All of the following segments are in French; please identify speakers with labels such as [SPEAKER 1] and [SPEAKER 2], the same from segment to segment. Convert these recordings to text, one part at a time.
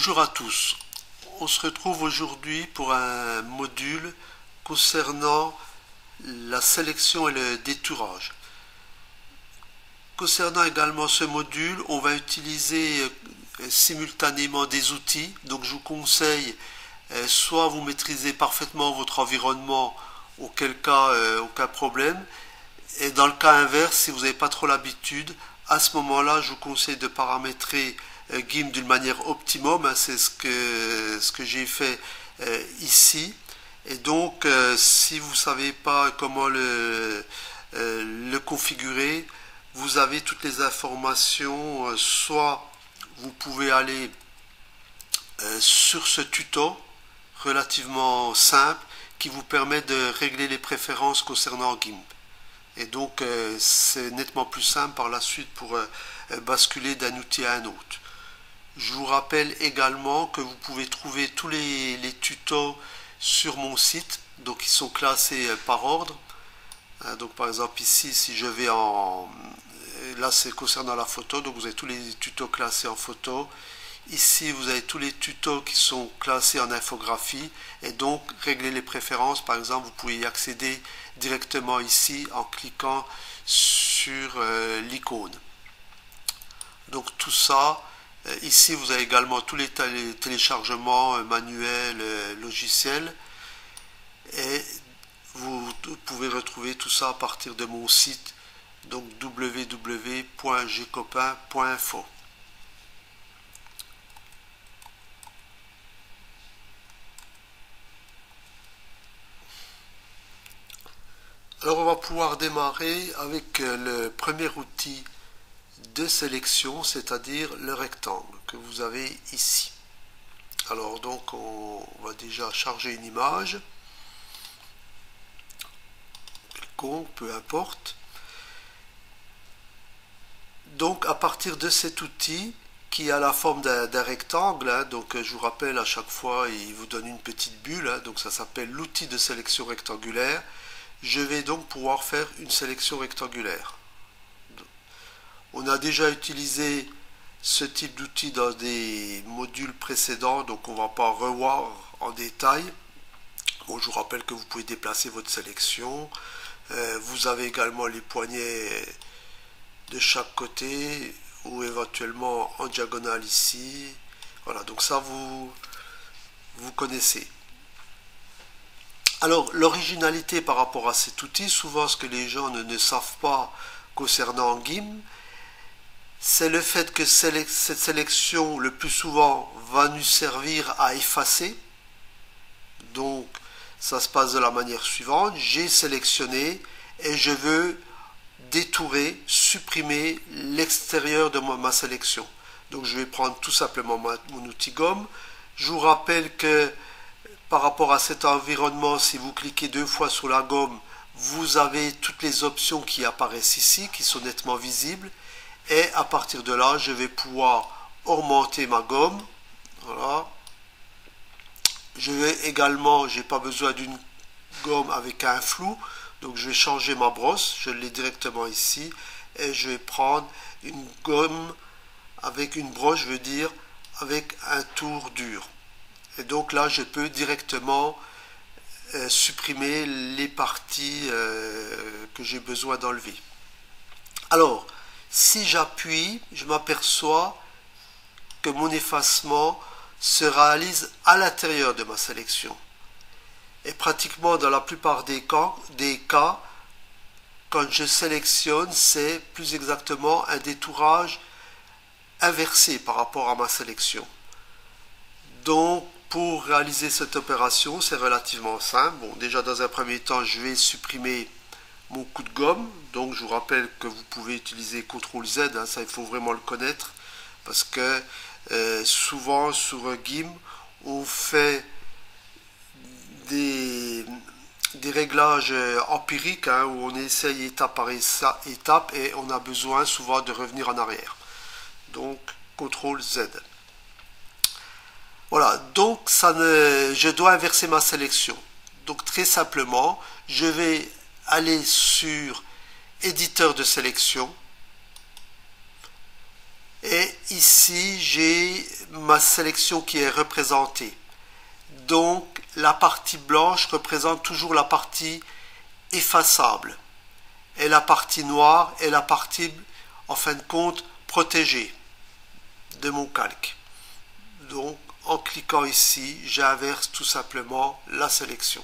[SPEAKER 1] Bonjour à tous. On se retrouve aujourd'hui pour un module concernant la sélection et le détourage. Concernant également ce module, on va utiliser simultanément des outils. Donc je vous conseille soit vous maîtrisez parfaitement votre environnement, auquel cas aucun problème. Et dans le cas inverse, si vous n'avez pas trop l'habitude, à ce moment-là, je vous conseille de paramétrer GIMP d'une manière optimum. C'est ce que j'ai fait ici. Et donc, si vous ne savez pas comment le configurer, vous avez toutes les informations. Soit vous pouvez aller sur ce tuto relativement simple qui vous permet de régler les préférences concernant GIMP. Et donc, c'est nettement plus simple par la suite pour basculer d'un outil à un autre. Je vous rappelle également que vous pouvez trouver tous les tutos sur mon site. Donc, ils sont classés par ordre. Donc, par exemple, ici, si je vais en... Là, c'est concernant la photo. Donc, vous avez tous les tutos classés en photo. Ici, vous avez tous les tutos qui sont classés en infographie. Et donc, régler les préférences. Par exemple, vous pouvez y accéder directement ici en cliquant sur l'icône. Donc, tout ça... Ici, vous avez également tous les téléchargements manuels, logiciels. Et vous pouvez retrouver tout ça à partir de mon site, donc www.gcopain.info. Alors, on va pouvoir démarrer avec le premier outil de sélection, c'est-à-dire le rectangle que vous avez ici. Alors donc on va déjà charger une image, quelconque, peu importe. Donc à partir de cet outil qui a la forme d'un rectangle, donc je vous rappelle à chaque fois il vous donne une petite bulle, donc ça s'appelle l'outil de sélection rectangulaire. Je vais donc pouvoir faire une sélection rectangulaire. On a déjà utilisé ce type d'outil dans des modules précédents, donc on ne va pas revoir en détail. Bon, je vous rappelle que vous pouvez déplacer votre sélection. Vous avez également les poignets de chaque côté ou éventuellement en diagonale ici. Voilà, donc ça vous connaissez. Alors l'originalité par rapport à cet outil, souvent ce que les gens ne savent pas concernant GIMP, c'est le fait que cette sélection, le plus souvent, va nous servir à effacer. Donc, ça se passe de la manière suivante. J'ai sélectionné et je veux détourer, supprimer l'extérieur de ma sélection. Donc, je vais prendre tout simplement mon outil gomme. Je vous rappelle que par rapport à cet environnement, si vous cliquez 2 fois sur la gomme, vous avez toutes les options qui apparaissent ici, qui sont nettement visibles. Et à partir de là, je vais pouvoir augmenter ma gomme. Voilà. Je vais également, j'ai pas besoin d'une gomme avec un flou. Donc je vais changer ma brosse. Je l'ai directement ici. Et je vais prendre une gomme avec une broche, je veux dire, avec un tour dur. Et donc là, je peux directement supprimer les parties que j'ai besoin d'enlever. Alors, si j'appuie, je m'aperçois que mon effacement se réalise à l'intérieur de ma sélection. Et pratiquement dans la plupart des cas, quand je sélectionne, c'est plus exactement un détourage inversé par rapport à ma sélection. Donc, pour réaliser cette opération, c'est relativement simple. Bon, déjà dans un premier temps, je vais supprimer mon coup de gomme. Donc je vous rappelle que vous pouvez utiliser CTRL-Z, ça il faut vraiment le connaître, parce que souvent sur GIMP on fait des réglages empiriques, où on essaye étape par étape et on a besoin souvent de revenir en arrière. Donc CTRL-Z. Voilà, donc je dois inverser ma sélection. Donc très simplement, je vais aller sur éditeur de sélection Et ici, j'ai ma sélection qui est représentée. Donc, la partie blanche représente toujours la partie effaçable. Et la partie noire est la partie, en fin de compte, protégée de mon calque. Donc, en cliquant ici, j'inverse tout simplement la sélection.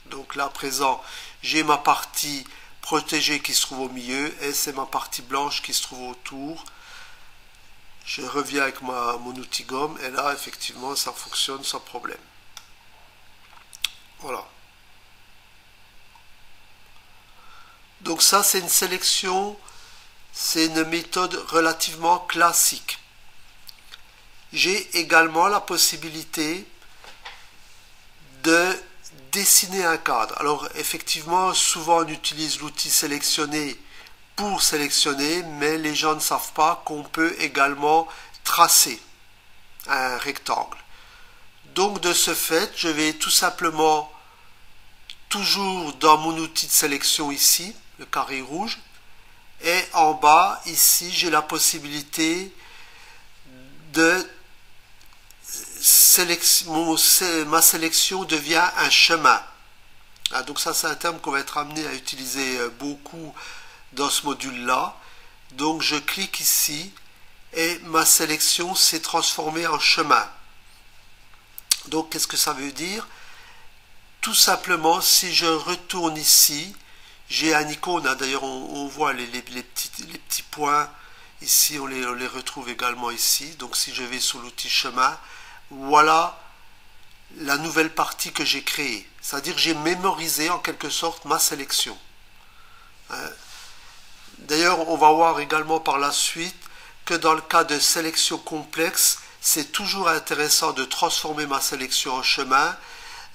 [SPEAKER 1] Donc là, à présent, j'ai ma partie protégée qui se trouve au milieu et c'est ma partie blanche qui se trouve autour. Je reviens avec mon outil gomme et là, effectivement, ça fonctionne sans problème. Voilà. Donc ça, c'est une sélection, c'est une méthode relativement classique. J'ai également la possibilité de dessiner un cadre. Alors effectivement, souvent on utilise l'outil sélectionner pour sélectionner, mais les gens ne savent pas qu'on peut également tracer un rectangle. Donc de ce fait, je vais tout simplement, toujours dans mon outil de sélection ici, le carré rouge, et en bas, ici, j'ai la possibilité de ma sélection devient un chemin. Donc ça, c'est un terme qu'on va être amené à utiliser beaucoup dans ce module-là. Donc je clique ici et ma sélection s'est transformée en chemin. Donc qu'est-ce que ça veut dire? Tout simplement, si je retourne ici, j'ai un icône, d'ailleurs on voit les petits points, ici on les retrouve également ici. Donc si je vais sur l'outil chemin, voilà la nouvelle partie que j'ai créée. C'est-à-dire que j'ai mémorisé en quelque sorte ma sélection. D'ailleurs, on va voir également par la suite que dans le cas de sélection complexe, c'est toujours intéressant de transformer ma sélection en chemin.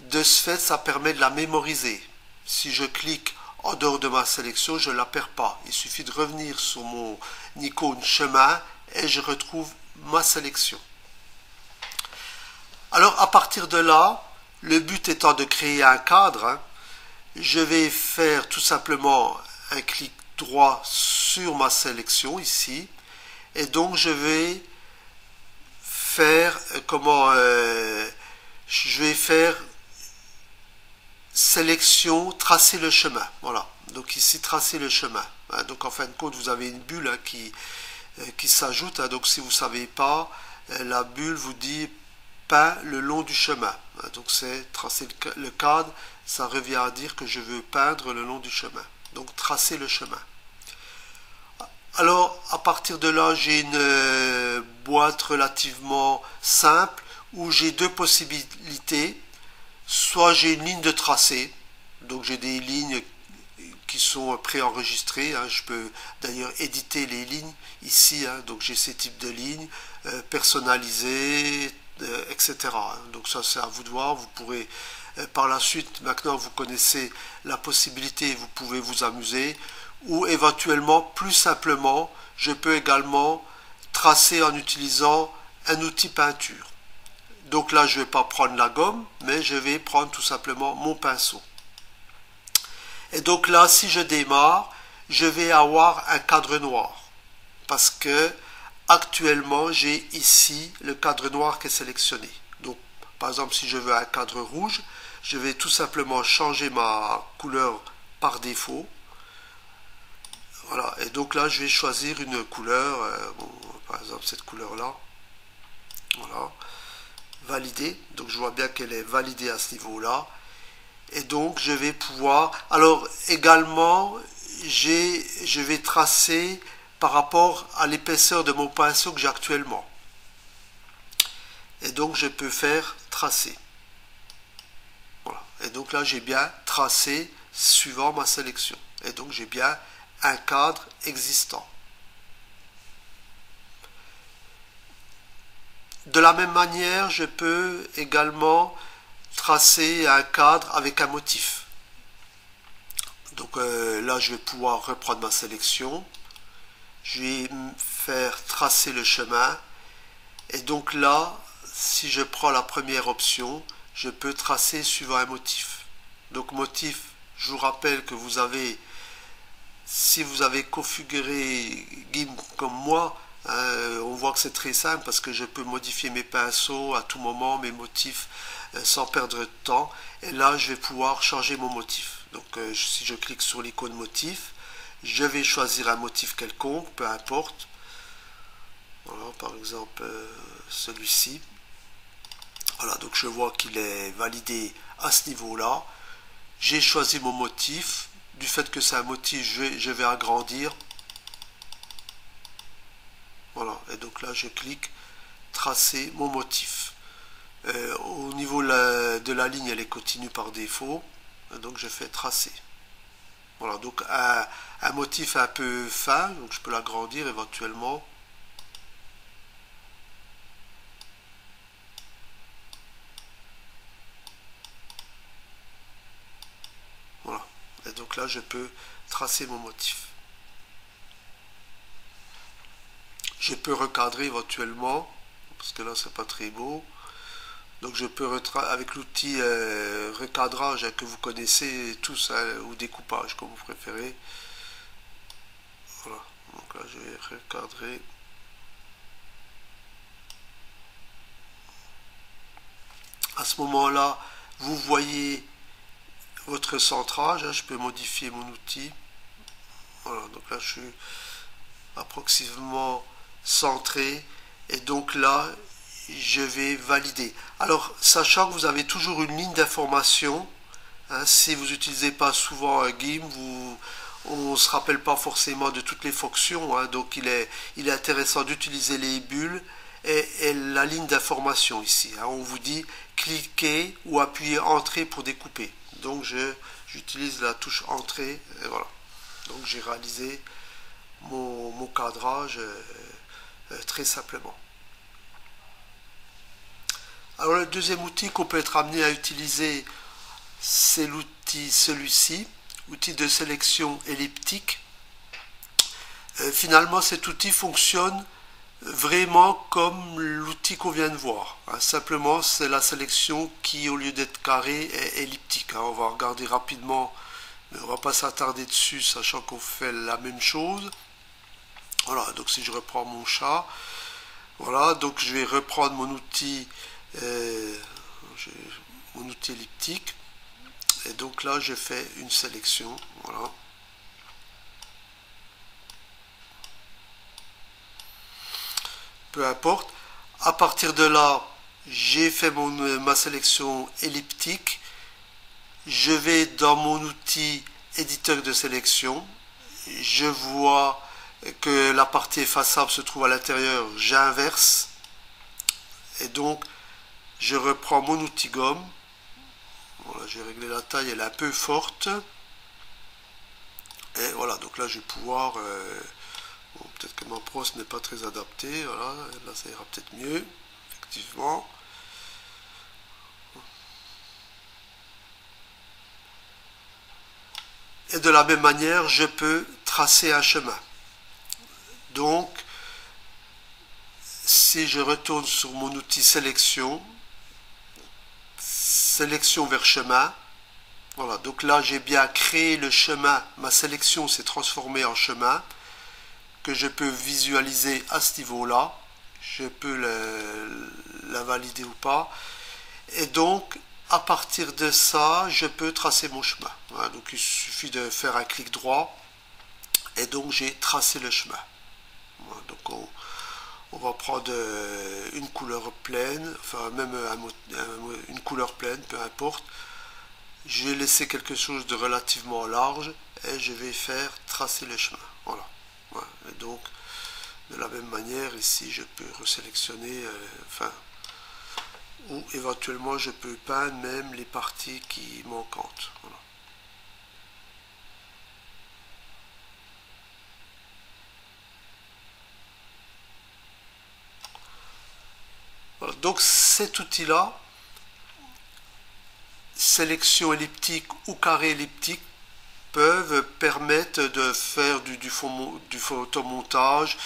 [SPEAKER 1] De ce fait, ça permet de la mémoriser. Si je clique en dehors de ma sélection, je ne la perds pas. Il suffit de revenir sur mon icône chemin et je retrouve ma sélection. Alors à partir de là, le but étant de créer un cadre, je vais faire tout simplement un clic droit sur ma sélection ici et donc je vais faire je vais faire sélection, tracer le chemin. Voilà. Donc ici, tracer le chemin. Donc en fin de compte, vous avez une bulle qui s'ajoute. Donc si vous ne savez pas, la bulle vous dit peint le long du chemin. Donc c'est tracer le cadre. Ça revient à dire que je veux peindre le long du chemin. Donc tracer le chemin. Alors à partir de là, j'ai une boîte relativement simple où j'ai deux possibilités. Soit j'ai une ligne de tracé, donc j'ai des lignes qui sont préenregistrées. Je peux d'ailleurs éditer les lignes ici. Donc j'ai ces types de lignes personnalisées, etc. Donc ça c'est à vous de voir. Vous pourrez par la suite, maintenant vous connaissez la possibilité, vous pouvez vous amuser. Ou éventuellement, plus simplement, je peux également tracer en utilisant un outil peinture. Donc là, je ne vais pas prendre la gomme, mais je vais prendre tout simplement mon pinceau. Et donc là, si je démarre, je vais avoir un cadre noir. Parce que actuellement, j'ai ici le cadre noir qui est sélectionné. Donc, par exemple, si je veux un cadre rouge, je vais tout simplement changer ma couleur par défaut. Voilà. Et donc là, je vais choisir une couleur, par exemple cette couleur-là. Voilà. Valider, donc je vois bien qu'elle est validée à ce niveau là et donc je vais pouvoir, alors également je vais tracer par rapport à l'épaisseur de mon pinceau que j'ai actuellement et donc je peux faire tracer. Voilà. Et donc là j'ai bien tracé suivant ma sélection et donc j'ai bien un cadre existant. De la même manière, je peux également tracer un cadre avec un motif. Donc là, je vais pouvoir reprendre ma sélection. Je vais faire tracer le chemin. Et donc là, si je prends la première option, je peux tracer suivant un motif. Donc motif, je vous rappelle que vous avez, si vous avez configuré GIMP comme moi, On voit que c'est très simple parce que je peux modifier mes pinceaux à tout moment, mes motifs, sans perdre de temps. Et là, je vais pouvoir changer mon motif. Donc si je clique sur l'icône motif, je vais choisir un motif quelconque, peu importe. Voilà, par exemple celui-ci. Voilà, donc je vois qu'il est validé à ce niveau-là. J'ai choisi mon motif. Du fait que c'est un motif, je vais agrandir. Voilà, et donc là je clique tracer mon motif. Au niveau de la ligne, elle est continue par défaut. Donc je fais tracer. Voilà, donc un motif un peu fin, donc je peux l'agrandir éventuellement. Voilà, et donc là je peux tracer mon motif. Je peux recadrer éventuellement, parce que là c'est pas très beau. Donc je peux avec l'outil recadrage que vous connaissez tous, ou découpage comme vous préférez. Voilà, donc là je vais recadrer. À ce moment-là, vous voyez votre centrage. Je peux modifier mon outil. Voilà, donc là je suis approximativement centré. Et donc là, je vais valider. Alors, sachant que vous avez toujours une ligne d'information, si vous n'utilisez pas souvent un GIMP, on ne se rappelle pas forcément de toutes les fonctions, donc il est intéressant d'utiliser les bulles et la ligne d'information ici. On vous dit cliquez ou appuyez entrée pour découper. Donc j'utilise la touche entrée, et voilà. Donc j'ai réalisé mon cadrage très simplement. Alors le deuxième outil qu'on peut être amené à utiliser, c'est l'outil celui-ci, outil de sélection elliptique. Finalement cet outil fonctionne vraiment comme l'outil qu'on vient de voir. Simplement c'est la sélection qui au lieu d'être carrée est elliptique. On va regarder rapidement, mais on ne va pas s'attarder dessus sachant qu'on fait la même chose. Voilà, donc si je reprends mon chat, voilà, donc je vais reprendre mon outil elliptique et donc là je fais une sélection, voilà. Peu importe, à partir de là j'ai fait ma sélection elliptique. Je vais dans mon outil éditeur de sélection, je vois que la partie effaçable se trouve à l'intérieur, j'inverse et donc je reprends mon outil gomme. Voilà, j'ai réglé la taille, elle est un peu forte. Et voilà, donc là je vais pouvoir... bon, peut-être que ma brosse n'est pas très adaptée. Voilà, là ça ira peut-être mieux, effectivement. Et de la même manière, je peux tracer un chemin. Donc, si je retourne sur mon outil sélection, sélection vers chemin, voilà, donc là j'ai bien créé le chemin, ma sélection s'est transformée en chemin, que je peux visualiser à ce niveau-là, je peux la valider ou pas, et donc à partir de ça, je peux tracer mon chemin. Voilà, donc il suffit de faire un clic droit, et donc j'ai tracé le chemin. Voilà, donc on va prendre une couleur pleine, enfin même une couleur pleine, peu importe. Je vais laisser quelque chose de relativement large et je vais faire tracer le chemin. Voilà. Voilà. Et donc, de la même manière, ici, je peux resélectionner, ou éventuellement, je peux peindre même les parties qui manquantes. Voilà. Voilà. Donc, cet outil-là, sélection elliptique ou carré elliptique, peuvent permettre de faire du photomontage,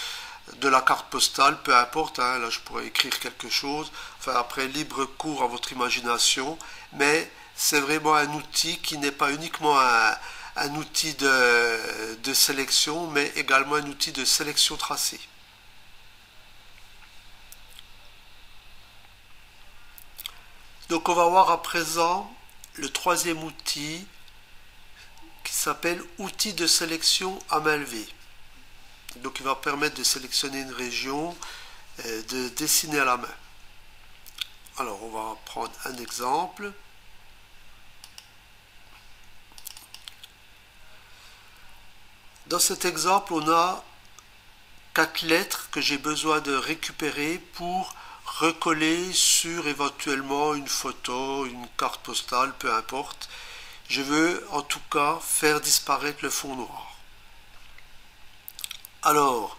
[SPEAKER 1] de la carte postale, peu importe, là je pourrais écrire quelque chose, enfin après libre cours à votre imagination, mais c'est vraiment un outil qui n'est pas uniquement un outil de sélection, mais également un outil de sélection tracée. on va voir à présent le troisième outil qui s'appelle outil de sélection à main levée. Donc il va permettre de sélectionner une région, de dessiner à la main. Alors on va prendre un exemple. Dans cet exemple, on a 4 lettres que j'ai besoin de récupérer pour recoller sur éventuellement une photo, une carte postale, peu importe. Je veux en tout cas faire disparaître le fond noir. Alors,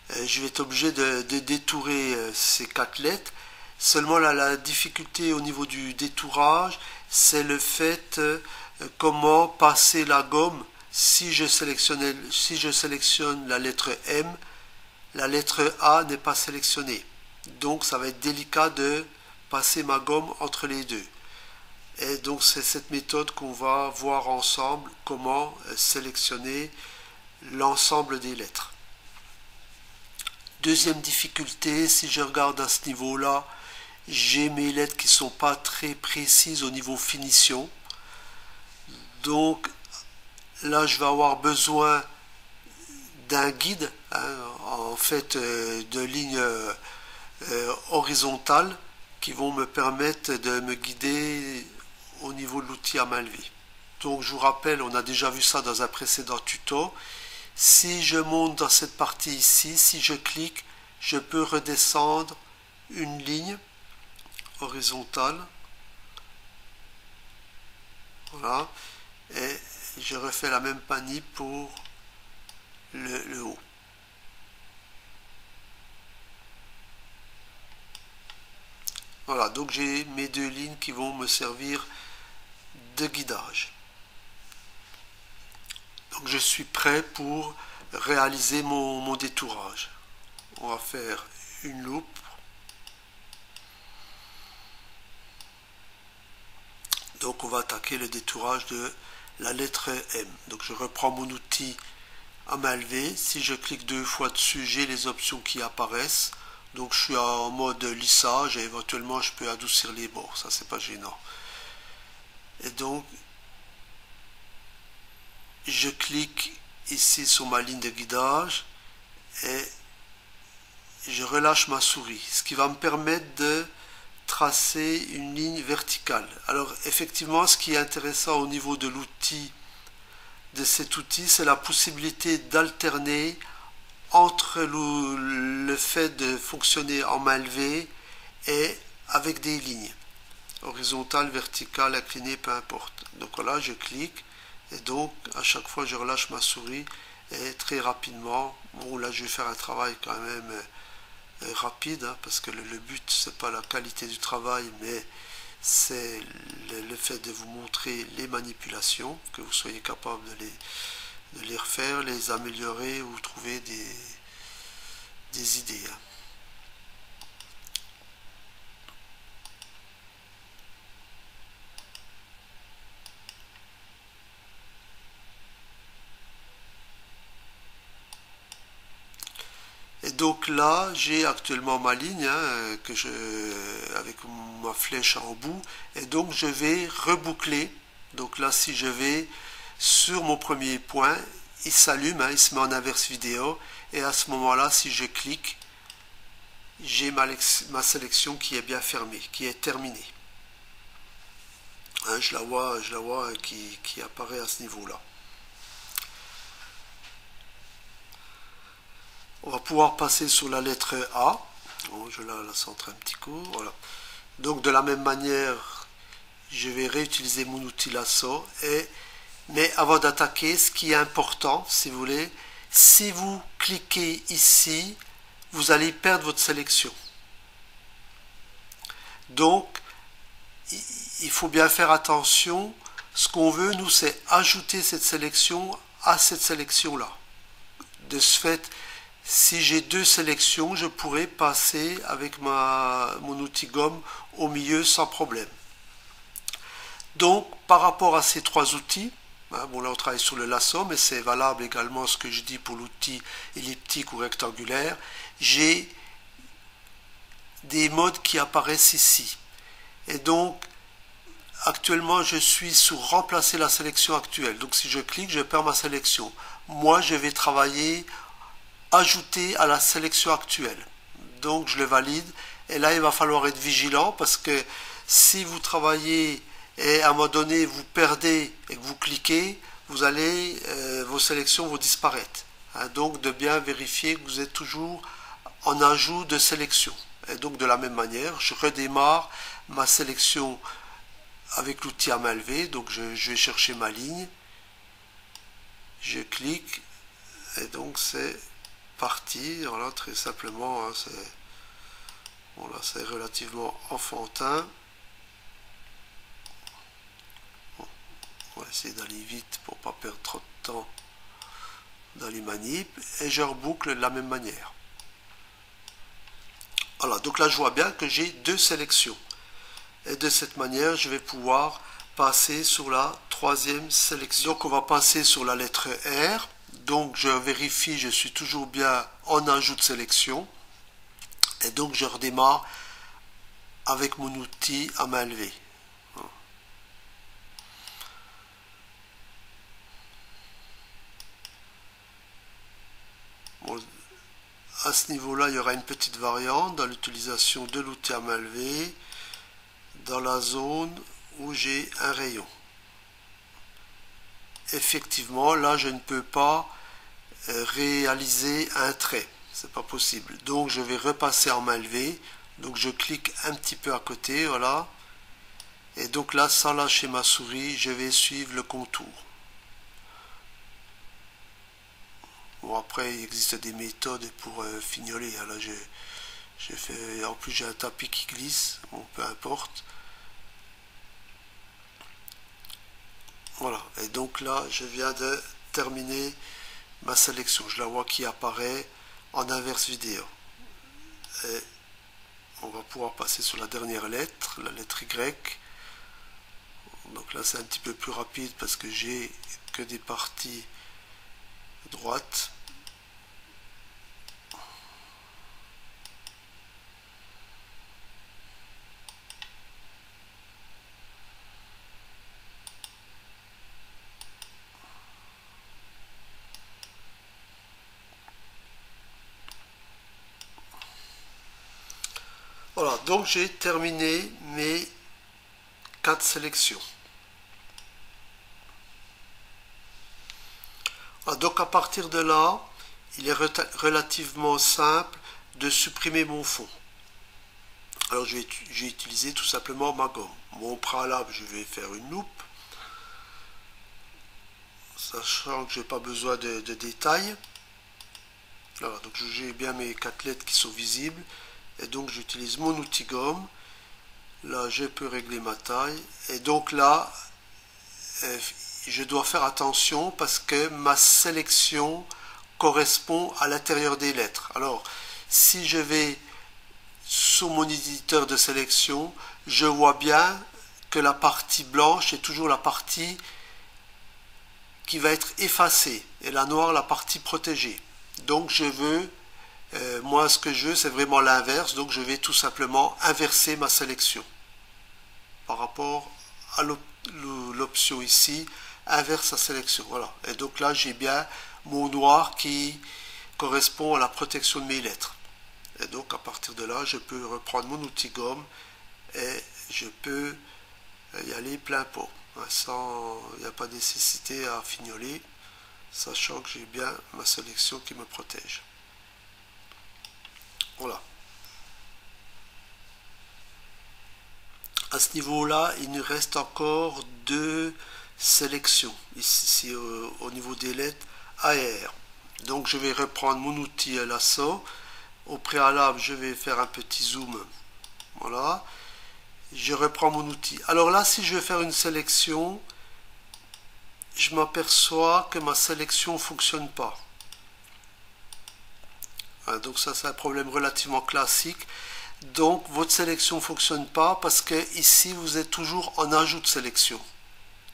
[SPEAKER 1] je vais être obligé de détourer ces 4 lettres. Seulement là, la difficulté au niveau du détourage, c'est le fait comment passer la gomme. Si je sélectionne la lettre M, la lettre A n'est pas sélectionnée. Donc ça va être délicat de passer ma gomme entre les deux. Et donc c'est cette méthode qu'on va voir ensemble, comment sélectionner l'ensemble des lettres. Deuxième difficulté, si je regarde à ce niveau-là, j'ai mes lettres qui ne sont pas très précises au niveau finition. Donc là, je vais avoir besoin d'un guide, en fait, de lignes horizontales qui vont me permettre de me guider au niveau de l'outil à main levée. Donc je vous rappelle, on a déjà vu ça dans un précédent tuto. Si je monte dans cette partie ici, si je clique, je peux redescendre une ligne horizontale. Voilà. Et je refais la même manip pour le haut. Voilà, donc j'ai mes 2 lignes qui vont me servir de guidage. Donc je suis prêt pour réaliser mon détourage. On va faire une loupe. Donc on va attaquer le détourage de la lettre M. Donc je reprends mon outil à main levée. Si je clique 2 fois dessus, j'ai les options qui apparaissent. Donc je suis en mode lissage et éventuellement je peux adoucir les bords. Ça c'est pas gênant. Et donc je clique ici sur ma ligne de guidage et je relâche ma souris. Ce qui va me permettre de tracer une ligne verticale. Alors effectivement, ce qui est intéressant au niveau de l'outil, de cet outil, c'est la possibilité d'alterner entre le fait de fonctionner en main levée et avec des lignes horizontales, verticales, inclinées, peu importe. Donc voilà, je clique et donc à chaque fois je relâche ma souris et très rapidement, bon là je vais faire un travail quand même rapide, parce que le but c'est pas la qualité du travail, mais c'est le fait de vous montrer les manipulations, que vous soyez capable de les refaire, les améliorer ou trouver des idées. Et donc là, j'ai actuellement ma ligne avec ma flèche en bout. Et donc je vais reboucler. Donc là, si je vais sur mon premier point, il s'allume, il se met en inverse vidéo. Et à ce moment-là, si je clique, j'ai ma sélection qui est bien fermée, qui est terminée. Je la vois qui apparaît à ce niveau-là. On va pouvoir passer sur la lettre A. Bon, je la centre un petit coup. Voilà. Donc de la même manière, je vais réutiliser mon outil lasso. Mais avant d'attaquer, ce qui est important, si vous voulez, si vous cliquez ici, vous allez perdre votre sélection. Donc, il faut bien faire attention. Ce qu'on veut, nous, c'est ajouter cette sélection à cette sélection-là. De ce fait, si j'ai 2 sélections, je pourrais passer avec mon outil gomme au milieu sans problème. Donc, par rapport à ces 3 outils, bon là on travaille sur le lasso, mais c'est valable également ce que je dis pour l'outil elliptique ou rectangulaire, j'ai des modes qui apparaissent ici. Et donc, actuellement je suis sur remplacer la sélection actuelle. Donc si je clique, je perds ma sélection. Moi, je vais travailler ajouter à la sélection actuelle. Donc je le valide. Et là, il va falloir être vigilant parce que si vous travaillez et à un moment donné vous perdez et que vous cliquez, vous allez, vos sélections vont disparaître. Hein, donc de bien vérifier que vous êtes toujours en ajout de sélection. Et donc de la même manière, je redémarre ma sélection avec l'outil à main levée. Donc je vais chercher ma ligne, je clique et donc c'est parti. Voilà, très simplement, hein, c'est relativement enfantin. Bon, on va essayer d'aller vite pour pas perdre trop de temps dans les manips et je reboucle de la même manière. Voilà, donc là je vois bien que j'ai deux sélections. Et de cette manière, je vais pouvoir passer sur la troisième sélection. Donc on va passer sur la lettre R. Donc je vérifie, je suis toujours bien en ajout de sélection. Et donc je redémarre avec mon outil à main levée. Bon, à ce niveau-là, il y aura une petite variante dans l'utilisation de l'outil à main levée dans la zone où j'ai un rayon. Effectivement, là, je ne peux pas réaliser un trait. C'est pas possible. Donc, je vais repasser en main levée. Donc, je clique un petit peu à côté, voilà. Et donc là, sans lâcher ma souris, je vais suivre le contour. Bon, après, il existe des méthodes pour fignoler. Là, j'ai fait, en plus, j'ai un tapis qui glisse. Bon, peu importe. Voilà. Et donc là, je viens de terminer ma sélection. Je la vois qui apparaît en inverse vidéo. Et on va pouvoir passer sur la dernière lettre, la lettre Y. Donc là, c'est un petit peu plus rapide parce que j'ai que des parties droites. Voilà, donc j'ai terminé mes 4 sélections. Voilà, donc à partir de là, il est relativement simple de supprimer mon fond. Alors j'ai utilisé tout simplement ma gomme. Mon préalable, je vais faire une loupe, sachant que je n'ai pas besoin de détails. Voilà, donc j'ai bien mes 4 lettres qui sont visibles. Et donc j'utilise mon outil gomme. Là je peux régler ma taille. Et donc là je dois faire attention parce que ma sélection correspond à l'intérieur des lettres. Alors si je vais sur mon éditeur de sélection, je vois bien que la partie blanche est toujours la partie qui va être effacée et la noire la partie protégée. Donc je veux moi, ce que je veux, c'est vraiment l'inverse. Donc, je vais tout simplement inverser ma sélection par rapport à l'option ici, inverse sa sélection. Voilà. Et donc là, j'ai bien mon noir qui correspond à la protection de mes lettres. Et donc, à partir de là, je peux reprendre mon outil gomme et je peux y aller plein pot. Sans, il n'y a pas de nécessité à fignoler, sachant que j'ai bien ma sélection qui me protège. Voilà. À ce niveau-là, il nous reste encore 2 sélections. Ici, au niveau des lettres A et R. Donc, je vais reprendre mon outil à lasso. Au préalable, je vais faire un petit zoom. Voilà. Je reprends mon outil. Alors là, si je veux faire une sélection, je m'aperçois que ma sélection ne fonctionne pas. Donc ça, c'est un problème relativement classique. Donc votre sélection ne fonctionne pas parce que ici vous êtes toujours en ajout de sélection.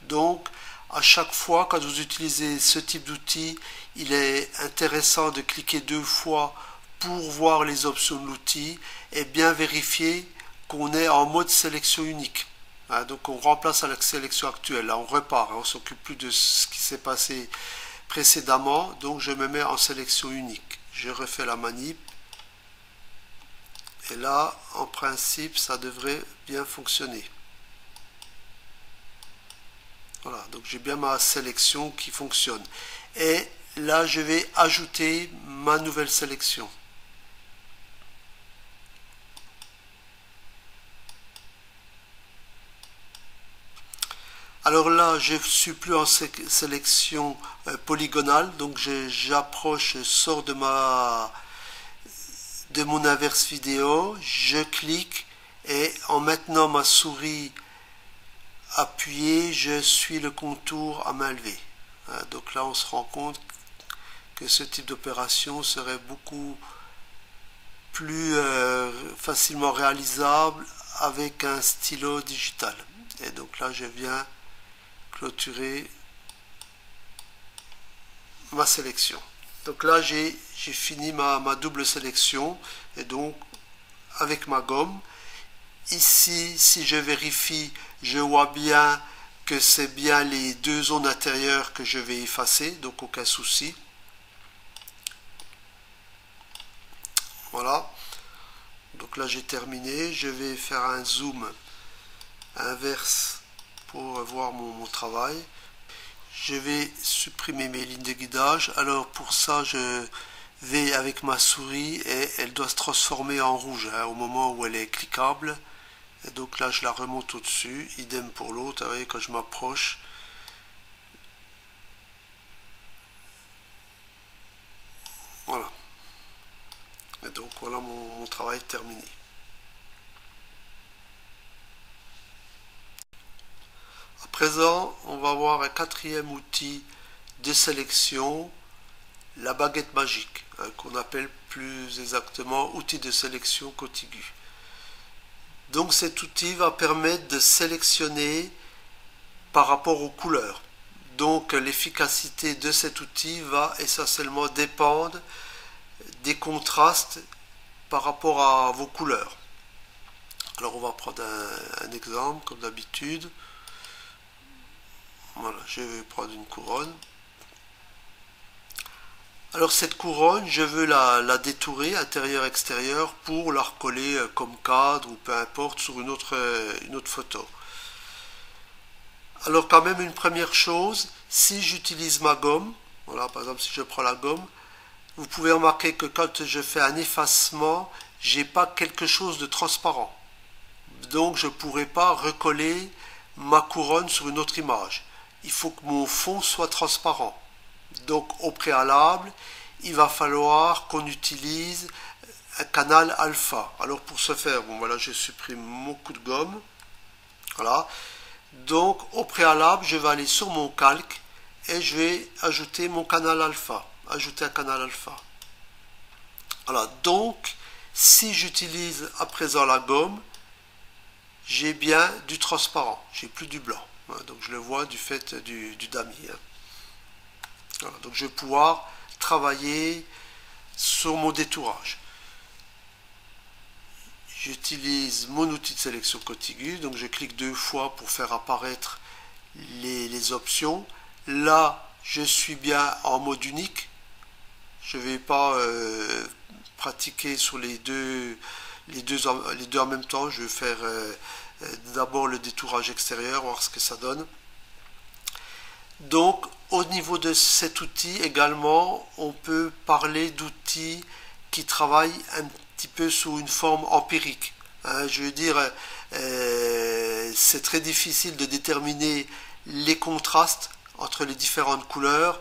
[SPEAKER 1] Donc à chaque fois quand vous utilisez ce type d'outil, il est intéressant de cliquer 2 fois pour voir les options de l'outil et bien vérifier qu'on est en mode sélection unique. Hein, donc on remplace à la sélection actuelle. Là, on repart. Hein, on s'occupe plus de ce qui s'est passé précédemment. Donc je me mets en sélection unique. Je refais la manip. Et là, en principe, ça devrait bien fonctionner. Voilà, donc j'ai bien ma sélection qui fonctionne. Et là, je vais ajouter ma nouvelle sélection. Alors là, je ne suis plus en sélection polygonale, donc j'approche, je sors de mon inverse vidéo, je clique et en maintenant ma souris appuyée, je suis le contour à main levée. Donc là, on se rend compte que ce type d'opération serait beaucoup plus facilement réalisable avec un stylo digital. Et donc là, je viens clôturer ma sélection. Donc là, j'ai fini ma double sélection. Et donc, avec ma gomme, ici, si je vérifie, je vois bien que c'est bien les deux zones intérieures que je vais effacer, donc aucun souci. Voilà. Donc là, j'ai terminé. Je vais faire un zoom inverse pour voir mon travail. Je vais supprimer mes lignes de guidage. Alors pour ça, je vais avec ma souris et elle doit se transformer en rouge hein, au moment où elle est cliquable. Et donc là, je la remonte au-dessus. Idem pour l'autre. Vous voyez, quand je m'approche, voilà. Et donc voilà mon travail terminé. À présent, on va voir un quatrième outil de sélection, la baguette magique, hein, qu'on appelle plus exactement outil de sélection contiguë. Donc cet outil va permettre de sélectionner par rapport aux couleurs. Donc l'efficacité de cet outil va essentiellement dépendre des contrastes par rapport à vos couleurs. Alors on va prendre un exemple comme d'habitude. Voilà, je vais prendre une couronne. Alors cette couronne, je veux la détourer intérieur-extérieur pour la recoller comme cadre ou peu importe sur une autre photo. Alors quand même une première chose, si j'utilise ma gomme, voilà par exemple si je prends la gomme, vous pouvez remarquer que quand je fais un effacement, j'ai pas quelque chose de transparent. Donc je ne pourrai pas recoller ma couronne sur une autre image. Il faut que mon fond soit transparent. Donc au préalable, il va falloir qu'on utilise un canal alpha. Alors pour ce faire, bon voilà, je supprime mon coup de gomme. Voilà. Donc au préalable, je vais aller sur mon calque et je vais ajouter mon canal alpha. Ajouter un canal alpha. Voilà. Donc si j'utilise à présent la gomme, j'ai bien du transparent, j'ai plus du blanc. Donc je le vois du fait du damier. Voilà, donc je vais pouvoir travailler sur mon détourage. J'utilise mon outil de sélection contiguë, donc je clique deux fois pour faire apparaître les options. Là, je suis bien en mode unique. Je ne vais pas pratiquer sur les deux en même temps. Je vais faire d'abord le détourage extérieur, voir ce que ça donne. Donc au niveau de cet outil également, on peut parler d'outils qui travaillent un petit peu sous une forme empirique. Je veux dire, c'est très difficile de déterminer les contrastes entre les différentes couleurs.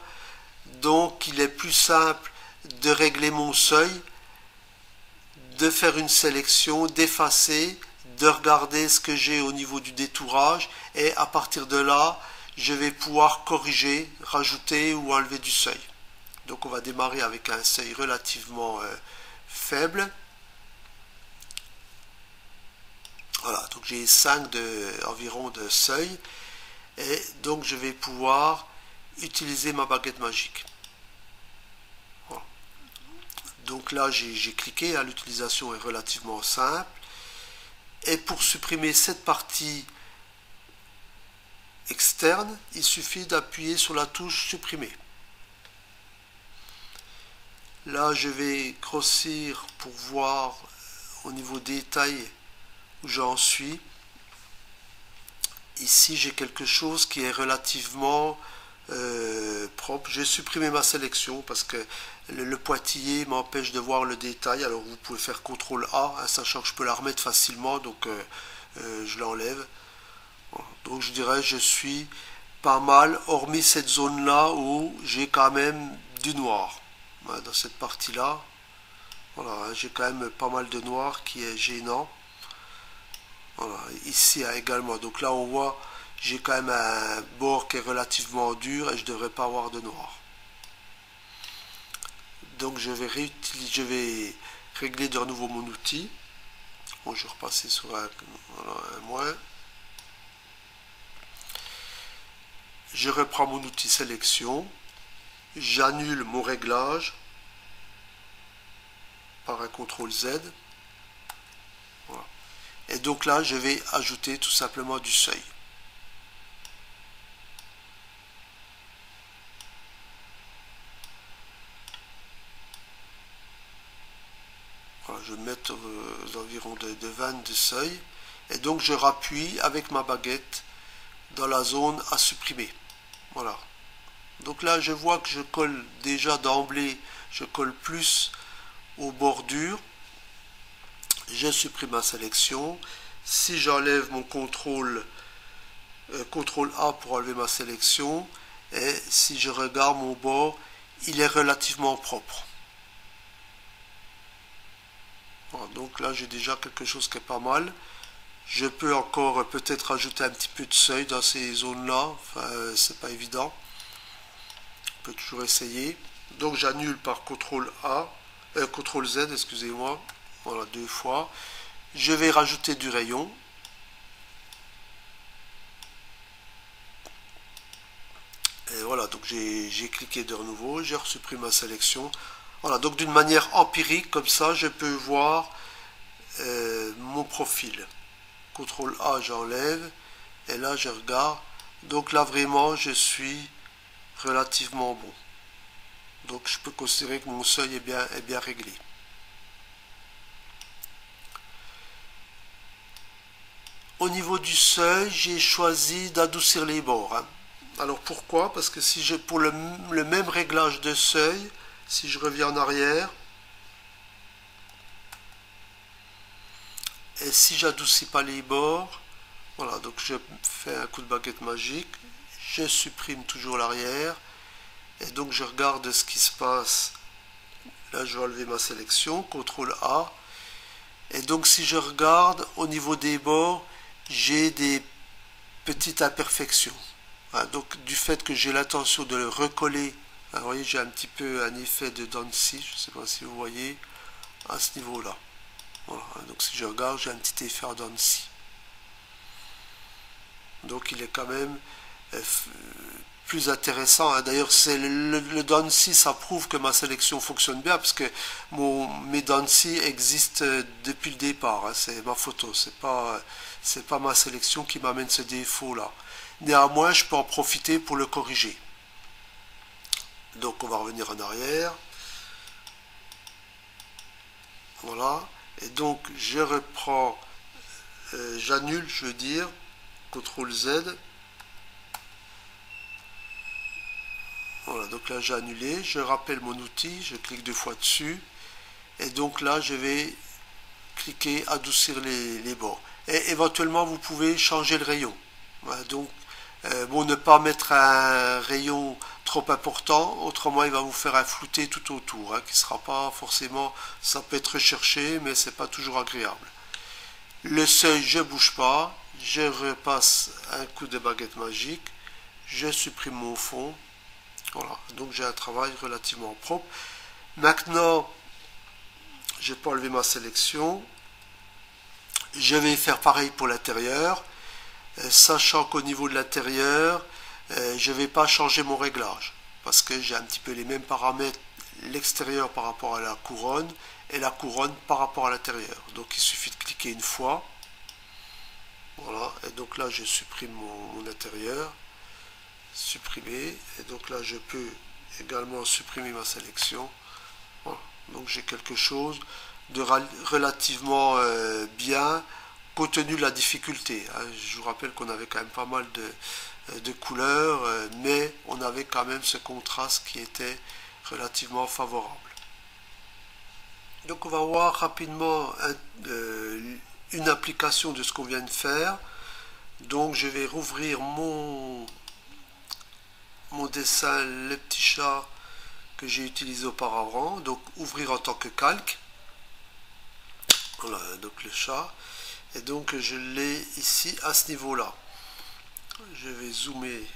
[SPEAKER 1] Donc il est plus simple de régler mon seuil, de faire une sélection, d'effacer, de regarder ce que j'ai au niveau du détourage et à partir de là, je vais pouvoir corriger, rajouter ou enlever du seuil. Donc on va démarrer avec un seuil relativement faible. Voilà, donc j'ai 5 environ de seuil et donc je vais pouvoir utiliser ma baguette magique. Voilà. Donc là j'ai cliqué, l'utilisation est relativement simple. Et pour supprimer cette partie externe, il suffit d'appuyer sur la touche supprimer. Là, je vais grossir pour voir au niveau détail où j'en suis. Ici, j'ai quelque chose qui est relativement propre. J'ai supprimé ma sélection parce que le pointillé m'empêche de voir le détail. Alors, vous pouvez faire CTRL A, hein, sachant que je peux la remettre facilement, donc je l'enlève. Donc, je dirais je suis pas mal, hormis cette zone-là où j'ai quand même du noir. Dans cette partie-là, voilà, j'ai quand même pas mal de noir qui est gênant. Voilà, ici également. Donc là, on voit, j'ai quand même un bord qui est relativement dur et je ne devrais pas avoir de noir. Donc je vais régler de nouveau mon outil. Bon, je vais repasser sur voilà, un moins. Je reprends mon outil sélection. J'annule mon réglage par un CTRL Z. Voilà. Et donc là, je vais ajouter tout simplement du seuil. Voilà, je vais mettre aux environs de 20 de seuil. Et donc je rappuie avec ma baguette dans la zone à supprimer. Voilà. Donc là, je vois que je colle déjà d'emblée, je colle plus aux bordures. Je supprime ma sélection. Si j'enlève mon CTRL A pour enlever ma sélection, et si je regarde mon bord, il est relativement propre. Voilà, donc là, j'ai déjà quelque chose qui est pas mal. Je peux encore peut-être ajouter un petit peu de seuil dans ces zones-là. Enfin, c'est pas évident. On peut toujours essayer. Donc j'annule par CTRL Z, excusez-moi. Voilà, 2 fois. Je vais rajouter du rayon. Et voilà, donc j'ai cliqué de nouveau, j'ai supprimé ma sélection. Voilà, donc d'une manière empirique, comme ça, je peux voir mon profil. CTRL A, j'enlève. Et là, je regarde. Donc là, vraiment, je suis relativement bon. Donc je peux considérer que mon seuil est bien réglé. Au niveau du seuil, j'ai choisi d'adoucir les bords. Hein. Alors pourquoi? Parce que si pour le même réglage de seuil, si je reviens en arrière, et si j'adoucis pas les bords, voilà, donc je fais un coup de baguette magique, je supprime toujours l'arrière, et donc je regarde ce qui se passe. Là, je vais enlever ma sélection, CTRL A, et donc si je regarde au niveau des bords, j'ai des petites imperfections. Voilà, donc du fait que j'ai l'intention de le recoller, vous voyez, j'ai un petit peu un effet de dents de scie, je ne sais pas si vous voyez, à ce niveau-là. Voilà, donc si je regarde, j'ai un petit effet en dents de scie. Donc il est quand même plus intéressant. Hein. D'ailleurs, c'est le dents de scie, ça prouve que ma sélection fonctionne bien, parce que mes dents de scie existent depuis le départ. Hein. C'est ma photo, c'est pas ma sélection qui m'amène ce défaut-là. Néanmoins, je peux en profiter pour le corriger. Donc on va revenir en arrière. Voilà. Et donc je reprends, j'annule, je veux dire, CTRL Z. Voilà, donc là j'ai annulé, je rappelle mon outil, je clique 2 fois dessus. Et donc là je vais cliquer adoucir les bords. Et éventuellement vous pouvez changer le rayon. Voilà, donc bon, ne pas mettre un rayon trop important, autrement il va vous faire un flouté tout autour, hein, qui ne sera pas forcément, ça peut être recherché, mais c'est pas toujours agréable. Le seuil, je ne bouge pas, je repasse un coup de baguette magique, je supprime mon fond, voilà, donc j'ai un travail relativement propre. Maintenant, je peux enlever ma sélection, je vais faire pareil pour l'intérieur, sachant qu'au niveau de l'intérieur, je ne vais pas changer mon réglage parce que j'ai un petit peu les mêmes paramètres, l'extérieur par rapport à la couronne et la couronne par rapport à l'intérieur. Donc il suffit de cliquer une fois. Voilà, et donc là je supprime mon intérieur, supprimer, et donc là je peux également supprimer ma sélection. Voilà. Donc j'ai quelque chose de relativement bien compte tenu de la difficulté. Hein. Je vous rappelle qu'on avait quand même pas mal de couleurs, mais on avait quand même ce contraste qui était relativement favorable. Donc on va voir rapidement une application de ce qu'on vient de faire. Donc je vais rouvrir mon dessin, le petit chat que j'ai utilisé auparavant. Donc ouvrir en tant que calque. Voilà, donc le chat. Et donc je l'ai ici à ce niveau-là. Je vais zoomer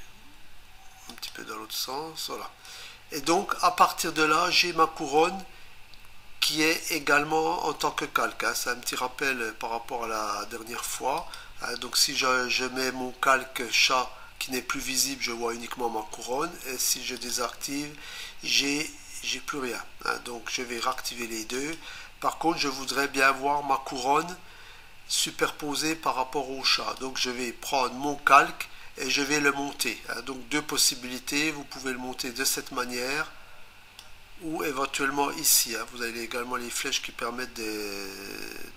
[SPEAKER 1] un petit peu dans l'autre sens. Voilà. Et donc à partir de là, j'ai ma couronne qui est également en tant que calque. Hein. C'est un petit rappel par rapport à la dernière fois. Hein. Donc si je mets mon calque chat qui n'est plus visible, je vois uniquement ma couronne. Et si je désactive, j'ai plus rien. Hein. Donc je vais réactiver les deux. Par contre, je voudrais bien voir ma couronne superposée par rapport au chat. Donc je vais prendre mon calque et je vais le monter. Hein. Donc deux possibilités. Vous pouvez le monter de cette manière ou éventuellement ici. Hein. Vous avez également les flèches qui permettent de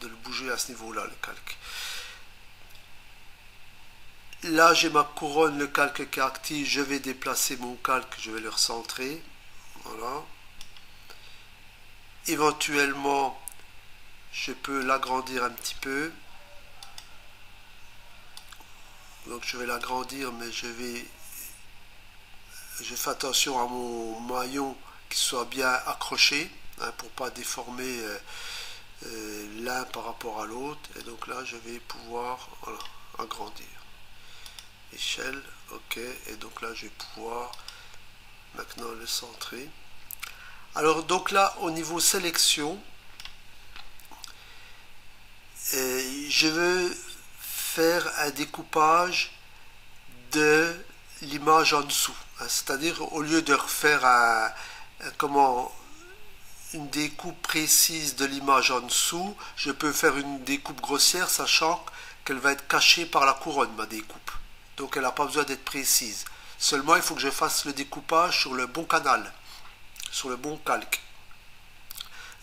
[SPEAKER 1] le bouger à ce niveau-là, le calque. Là, j'ai ma couronne, le calque qui est actif. Je vais déplacer mon calque, je vais le recentrer. Voilà. Éventuellement, je peux l'agrandir un petit peu. Donc je vais l'agrandir, mais je fais attention à mon maillon qui soit bien accroché, hein, pour pas déformer l'un par rapport à l'autre. Et donc là, je vais pouvoir, voilà, agrandir. Échelle, ok. Et donc là, je vais pouvoir maintenant le centrer. Alors donc là, au niveau sélection, je veux faire un découpage de l'image en dessous. C'est-à-dire, au lieu de refaire une découpe précise de l'image en dessous, je peux faire une découpe grossière, sachant qu'elle va être cachée par la couronne, ma découpe. Donc elle n'a pas besoin d'être précise. Seulement, il faut que je fasse le découpage sur le bon canal, sur le bon calque.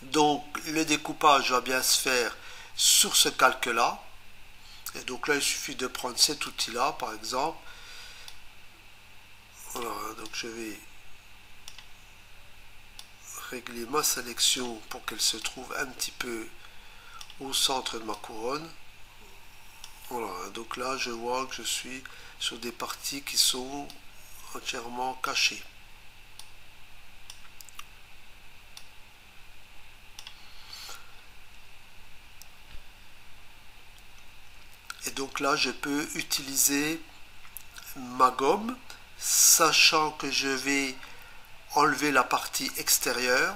[SPEAKER 1] Donc le découpage va bien se faire sur ce calque-là. Et donc là, il suffit de prendre cet outil-là, par exemple. Voilà, donc je vais régler ma sélection pour qu'elle se trouve un petit peu au centre de ma couronne. Voilà, donc là, je vois que je suis sur des parties qui sont entièrement cachées. Et donc là, je peux utiliser ma gomme, sachant que je vais enlever la partie extérieure.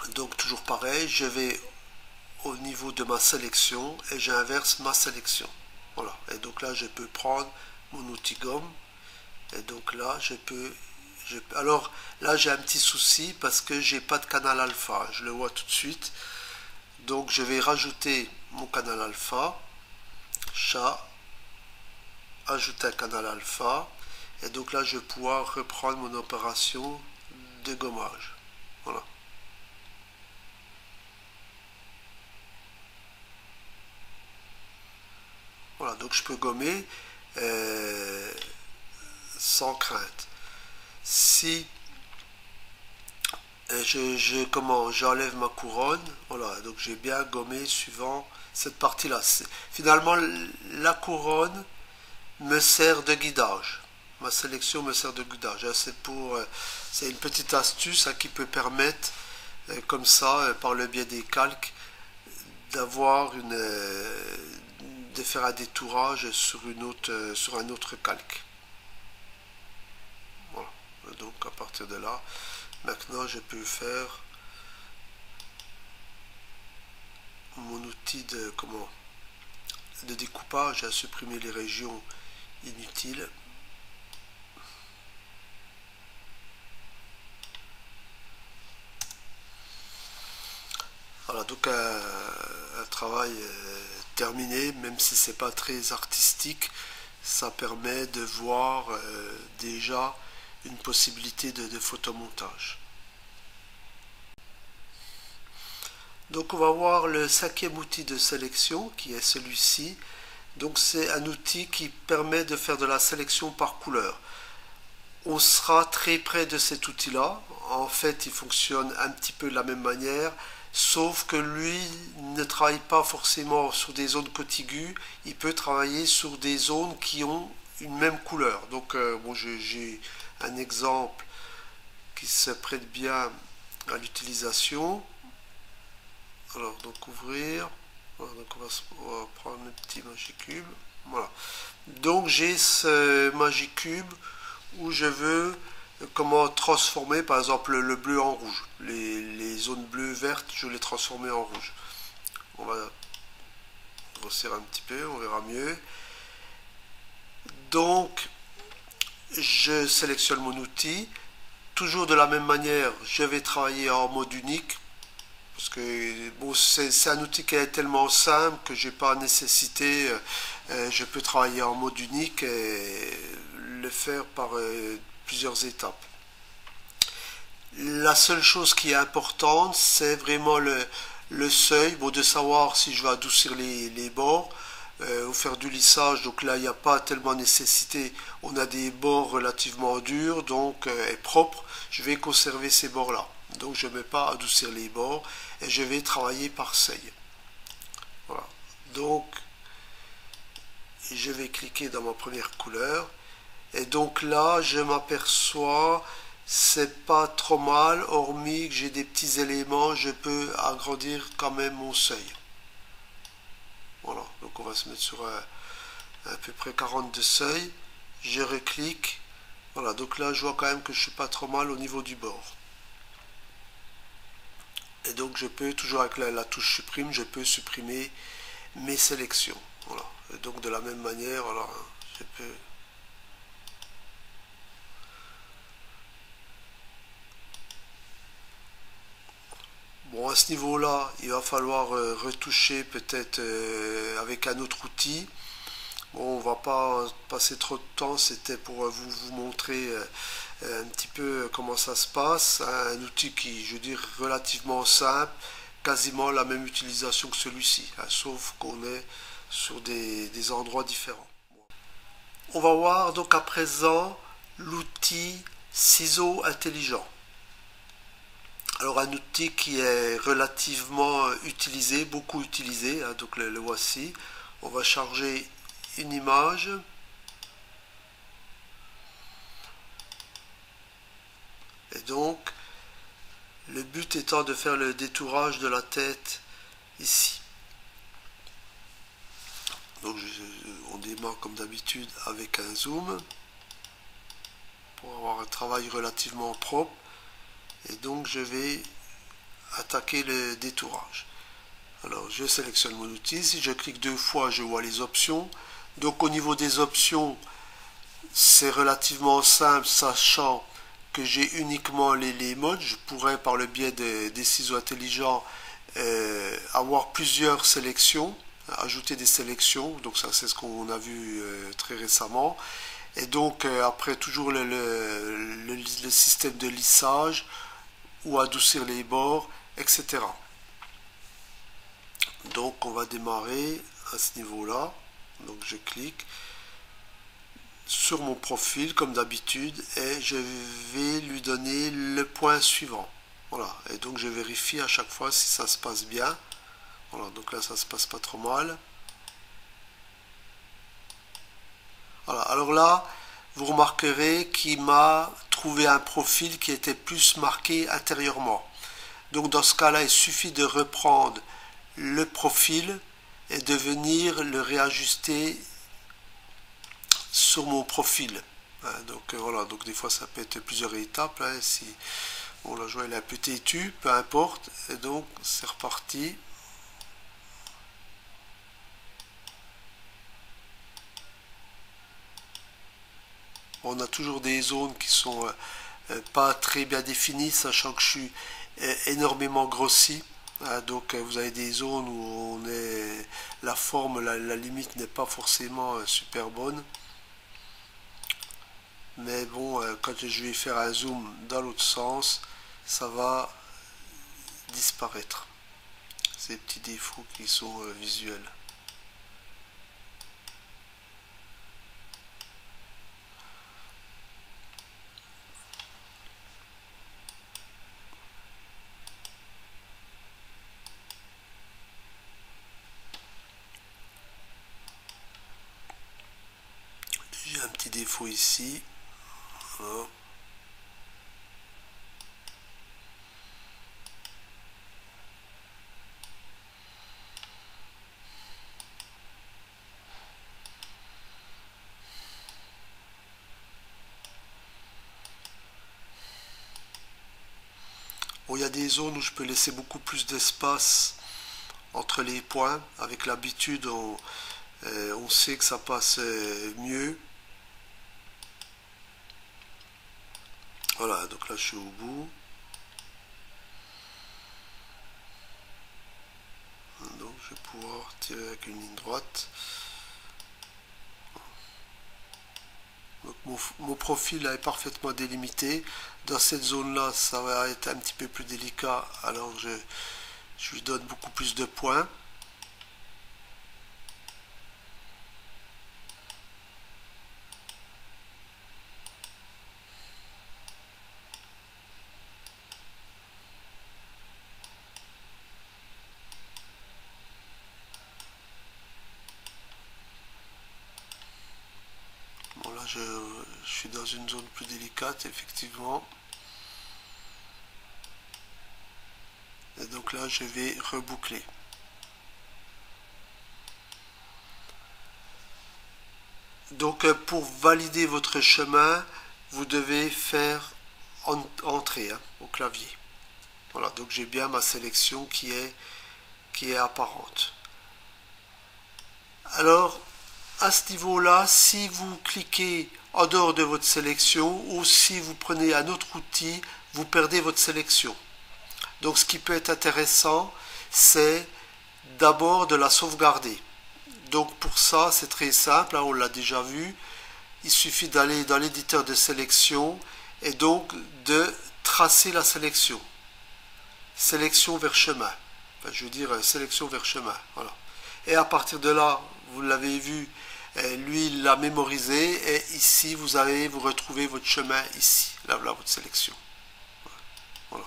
[SPEAKER 1] Donc toujours pareil, je vais au niveau de ma sélection et j'inverse ma sélection. Voilà, et donc là, je peux prendre mon outil gomme. Et donc là, alors là, j'ai un petit souci parce que j'ai pas de canal alpha. Je le vois tout de suite. Donc je vais rajouter mon canal alpha. Chat, ajouter un canal alpha. Et donc là, je vais pouvoir reprendre mon opération de gommage. Voilà. Voilà, donc je peux gommer sans crainte. Si j'enlève ma couronne, voilà, donc j'ai bien gommé suivant cette partie-là. Finalement, la couronne me sert de guidage. Ma sélection me sert de guidage. C'est une petite astuce, hein, qui peut permettre, comme ça, par le biais des calques, de faire un détourage sur un autre calque. Voilà. Donc à partir de là, maintenant je peux faire mon outil de découpage, à supprimer les régions inutiles. Voilà, donc un travail terminé, même si c'est pas très artistique, ça permet de voir déjà une possibilité de photomontage. Donc on va voir le cinquième outil de sélection qui est celui-ci. Donc c'est un outil qui permet de faire de la sélection par couleur. On sera très près de cet outil-là. En fait, il fonctionne un petit peu de la même manière, sauf que lui ne travaille pas forcément sur des zones contiguës. Il peut travailler sur des zones qui ont une même couleur. Donc bon, j'ai un exemple qui se prête bien à l'utilisation. Alors, donc ouvrir. Voilà, donc on va prendre le petit Magicube. Voilà. Donc j'ai ce Magicube où je veux comment transformer par exemple le bleu en rouge. Les zones bleues vertes, je les transformer en rouge. On va grossir un petit peu, on verra mieux. Donc je sélectionne mon outil. Toujours de la même manière, je vais travailler en mode unique. Parce que bon, c'est un outil qui est tellement simple que j'ai pas nécessité, je peux travailler en mode unique et le faire par plusieurs étapes. La seule chose qui est importante, c'est vraiment le seuil, bon, de savoir si je vais adoucir les bords ou faire du lissage. Donc là, il n'y a pas tellement nécessité. On a des bords relativement durs donc et propres. Je vais conserver ces bords-là. Donc je ne vais pas adoucir les bords et je vais travailler par seuil. Voilà. Donc je vais cliquer dans ma première couleur et donc là je m'aperçois c'est pas trop mal, hormis que j'ai des petits éléments, je peux agrandir quand même mon seuil. Voilà, donc on va se mettre sur à peu près 40 de seuil. Je reclique. Voilà, donc là je vois quand même que je suis pas trop mal au niveau du bord. Et donc je peux, toujours avec la touche supprime, je peux supprimer mes sélections. Voilà. Et donc de la même manière, voilà, je peux... Bon, à ce niveau-là, il va falloir retoucher peut-être avec un autre outil. Bon, on va pas passer trop de temps, c'était pour vous montrer un petit peu comment ça se passe. Un outil qui, je veux dire, relativement simple, quasiment la même utilisation que celui-ci, hein, sauf qu'on est sur des endroits différents. On va voir donc à présent l'outil ciseau intelligent. Alors un outil qui est relativement utilisé, beaucoup utilisé, hein, donc le voici. On va charger une image. Et donc, le but étant de faire le détourage de la tête ici. Donc on démarre comme d'habitude avec un zoom pour avoir un travail relativement propre. Et donc je vais attaquer le détourage. Alors je sélectionne mon outil, si je clique deux fois je vois les options. Donc au niveau des options c'est relativement simple, sachant que j'ai uniquement les modes. Je pourrais par le biais des ciseaux intelligents avoir plusieurs sélections, ajouter des sélections, donc ça c'est ce qu'on a vu très récemment. Et donc après toujours le système de lissage ou adoucir les bords, etc. Donc on va démarrer à ce niveau-là. Donc je clique sur mon profil comme d'habitude et je vais lui donner le point suivant. Voilà, et donc je vérifie à chaque fois si ça se passe bien. Voilà, donc là ça se passe pas trop mal. Voilà, alors là vous remarquerez qu'il m'a trouvé un profil qui était plus marqué intérieurement. Donc dans ce cas-là, il suffit de reprendre le profil et de venir le réajuster sur mon profil. Donc voilà, donc des fois ça peut être plusieurs étapes. Hein, si bon, la joie est un peu têtue, peu importe. Et donc c'est reparti. On a toujours des zones qui sont pas très bien définies, sachant que je suis énormément grossi. Ah, donc vous avez des zones où on est, la forme, la limite n'est pas forcément super bonne. Mais bon, quand je vais faire un zoom dans l'autre sens, ça va disparaître. Ces petits défauts qui sont visuels. J'ai un petit défaut ici. Voilà. Bon, il y a des zones où je peux laisser beaucoup plus d'espace entre les points. Avec l'habitude, on sait que ça passe mieux. Voilà, donc là je suis au bout. Donc je vais pouvoir tirer avec une ligne droite. Donc mon profil là est parfaitement délimité. Dans cette zone-là, ça va être un petit peu plus délicat. Alors je lui donne beaucoup plus de points. Bon là je suis dans une zone plus délicate effectivement. Et donc là je vais reboucler. Donc pour valider votre chemin, vous devez faire entrer au clavier. Voilà, donc j'ai bien ma sélection qui est apparente. Alors, à ce niveau-là, si vous cliquez en dehors de votre sélection ou si vous prenez un autre outil, vous perdez votre sélection. Donc ce qui peut être intéressant, c'est d'abord de la sauvegarder. Donc pour ça, c'est très simple, hein, on l'a déjà vu. Il suffit d'aller dans l'éditeur de sélection et donc de tracer la sélection. Sélection vers chemin. Enfin, je veux dire sélection vers chemin. Voilà. Et à partir de là, vous l'avez vu, lui il l'a mémorisé et ici vous allez vous retrouver votre chemin ici. Là, voilà votre sélection. Voilà.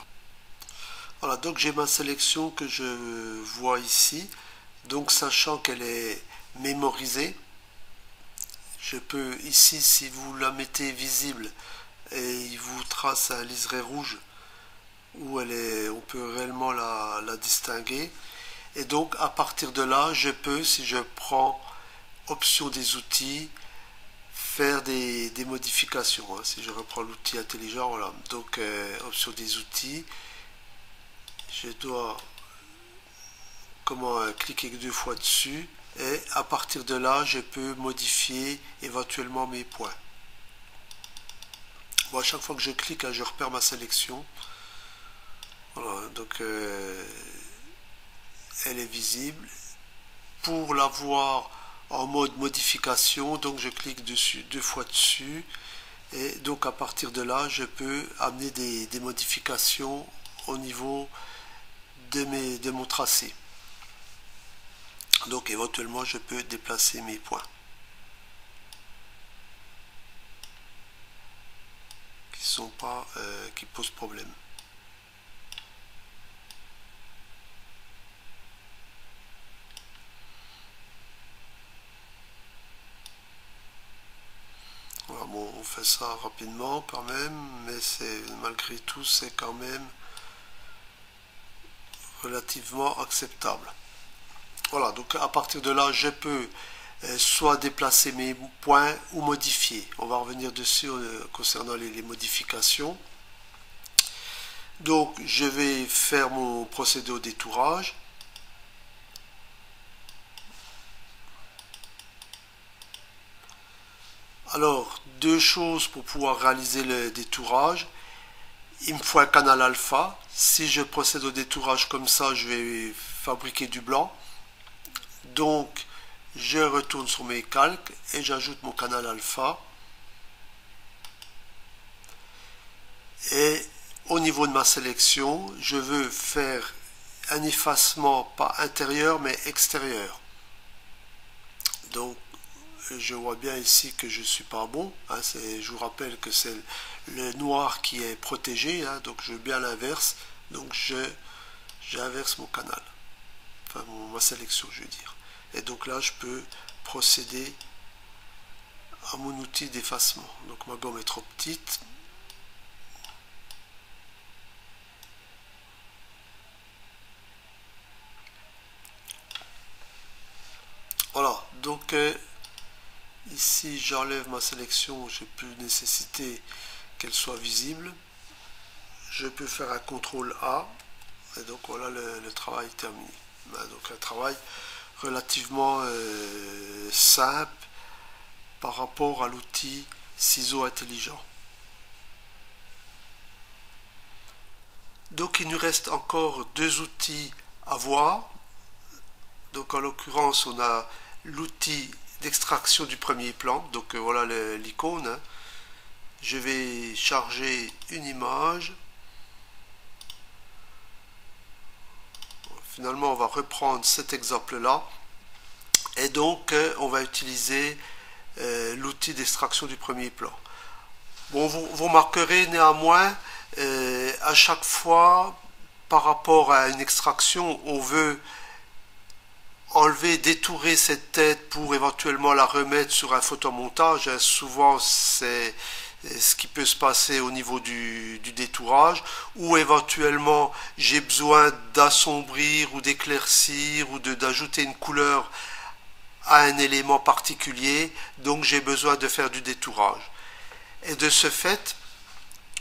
[SPEAKER 1] Voilà, donc j'ai ma sélection que je vois ici. Donc sachant qu'elle est mémorisée, je peux ici, si vous la mettez visible et il vous trace un liseré rouge où on peut réellement la distinguer. Et donc à partir de là, je peux, si je prends option des outils, faire des modifications. Hein. Si je reprends l'outil intelligent, voilà. Donc option des outils, je dois cliquer 2 fois dessus et à partir de là, je peux modifier éventuellement mes points. Bon, à chaque fois que je clique, hein, je repère ma sélection. Voilà, donc elle est visible. Pour la voir en mode modification, donc je clique dessus 2 fois dessus et donc à partir de là, je peux amener des modifications au niveau de mon tracé. Donc éventuellement, je peux déplacer mes points qui posent problème. Voilà, bon, on fait ça rapidement quand même, mais malgré tout, c'est quand même relativement acceptable. Voilà, donc à partir de là, je peux soit déplacer mes points ou modifier. On va revenir dessus concernant les modifications. Donc je vais faire mon procédé au détourage. Alors, 2 choses pour pouvoir réaliser le détourage. Il me faut un canal alpha. Si je procède au détourage comme ça, je vais fabriquer du blanc. Donc, je retourne sur mes calques et j'ajoute mon canal alpha. Et au niveau de ma sélection, je veux faire un effacement pas intérieur mais extérieur. Donc, je vois bien ici que je ne suis pas bon. Hein, je vous rappelle que c'est le noir qui est protégé. Hein, donc, je veux bien l'inverse. Donc, j'inverse mon canal. Enfin, ma sélection, je veux dire. Et donc là, je peux procéder à mon outil d'effacement. Donc, ma gomme est trop petite. Voilà. Donc, ici, j'enlève ma sélection. Je n'ai plus nécessité qu'elle soit visible. Je peux faire un CTRL A. Et donc, voilà le travail terminé. Donc, un travail relativement simple par rapport à l'outil ciseau intelligent. Donc il nous reste encore deux outils à voir. Donc en l'occurrence on a l'outil d'extraction du premier plan. Donc voilà l'icône. Hein. Je vais charger une image. Finalement on va reprendre cet exemple là. Et donc on va utiliser l'outil d'extraction du premier plan. Bon, vous remarquerez néanmoins, à chaque fois, par rapport à une extraction, on veut enlever, détourer cette tête pour éventuellement la remettre sur un photomontage. Souvent, c'est ce qui peut se passer au niveau du détourage, ou éventuellement j'ai besoin d'assombrir ou d'éclaircir ou d'ajouter une couleur à un élément particulier, donc j'ai besoin de faire du détourage. Et de ce fait,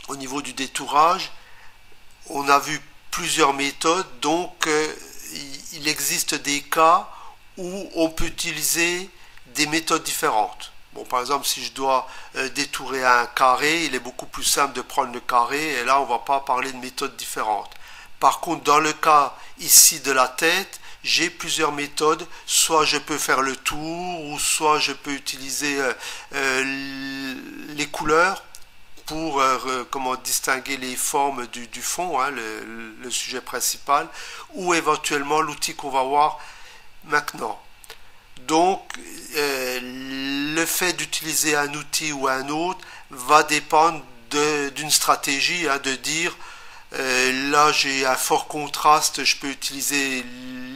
[SPEAKER 1] au niveau du détourage, on a vu plusieurs méthodes, donc il existe des cas où on peut utiliser des méthodes différentes. Bon, par exemple, si je dois détourer un carré, il est beaucoup plus simple de prendre le carré, et là on ne va pas parler de méthodes différentes. Par contre, dans le cas ici de la tête, j'ai plusieurs méthodes, soit je peux faire le tour, ou soit je peux utiliser les couleurs pour comment distinguer les formes du fond, hein, le sujet principal, ou éventuellement l'outil qu'on va voir maintenant. Donc, le fait d'utiliser un outil ou un autre va dépendre d'une stratégie, hein, de dire là j'ai un fort contraste, je peux utiliser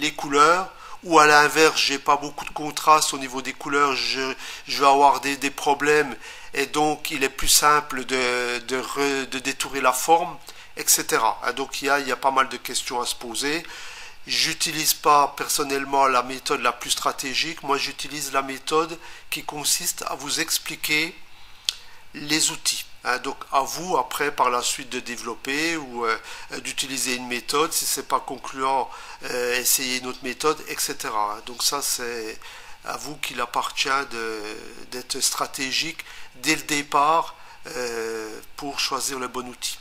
[SPEAKER 1] les couleurs, ou à l'inverse j'ai pas beaucoup de contraste au niveau des couleurs, je vais avoir des problèmes et donc il est plus simple de détourer la forme, etc. Donc il y a pas mal de questions à se poser. J'utilise pas personnellement la méthode la plus stratégique, moi j'utilise la méthode qui consiste à vous expliquer les outils. Donc à vous après par la suite de développer ou d'utiliser une méthode, si c'est pas concluant, essayez une autre méthode, etc. Donc ça c'est à vous qu'il appartient d'être stratégique dès le départ pour choisir le bon outil.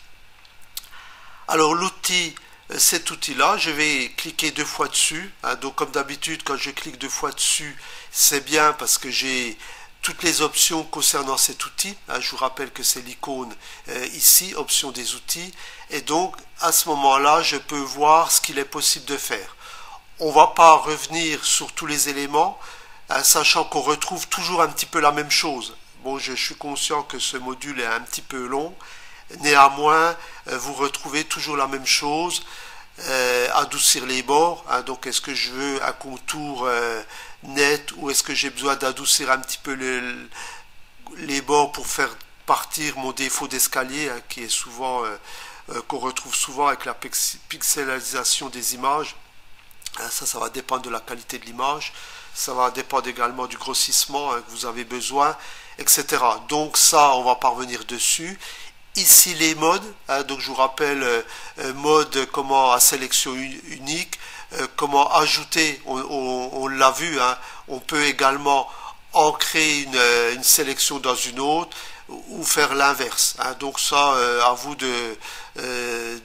[SPEAKER 1] Alors l'outil, cet outil-là, je vais cliquer deux fois dessus. Donc comme d'habitude, quand je clique deux fois dessus, c'est bien parce que j'ai toutes les options concernant cet outil. Je vous rappelle que c'est l'icône ici, option des outils. Et donc à ce moment-là, je peux voir ce qu'il est possible de faire. On ne va pas revenir sur tous les éléments, sachant qu'on retrouve toujours un petit peu la même chose. Bon, je suis conscient que ce module est un petit peu long. Néanmoins, vous retrouvez toujours la même chose. Adoucir les bords. Donc, est-ce que je veux un contour net ou est-ce que j'ai besoin d'adoucir un petit peu les bords pour faire partir mon défaut d'escalier, qui est souvent qu'on retrouve souvent avec la pixelisation des images. Ça va dépendre de la qualité de l'image. Ça va dépendre également du grossissement que vous avez besoin, etc. Donc ça, on va pas revenir dessus. Ici les modes, donc je vous rappelle mode comment à sélection unique, comment ajouter, on l'a vu, on peut également ancrer une sélection dans une autre, ou faire l'inverse. Hein. Donc ça, à vous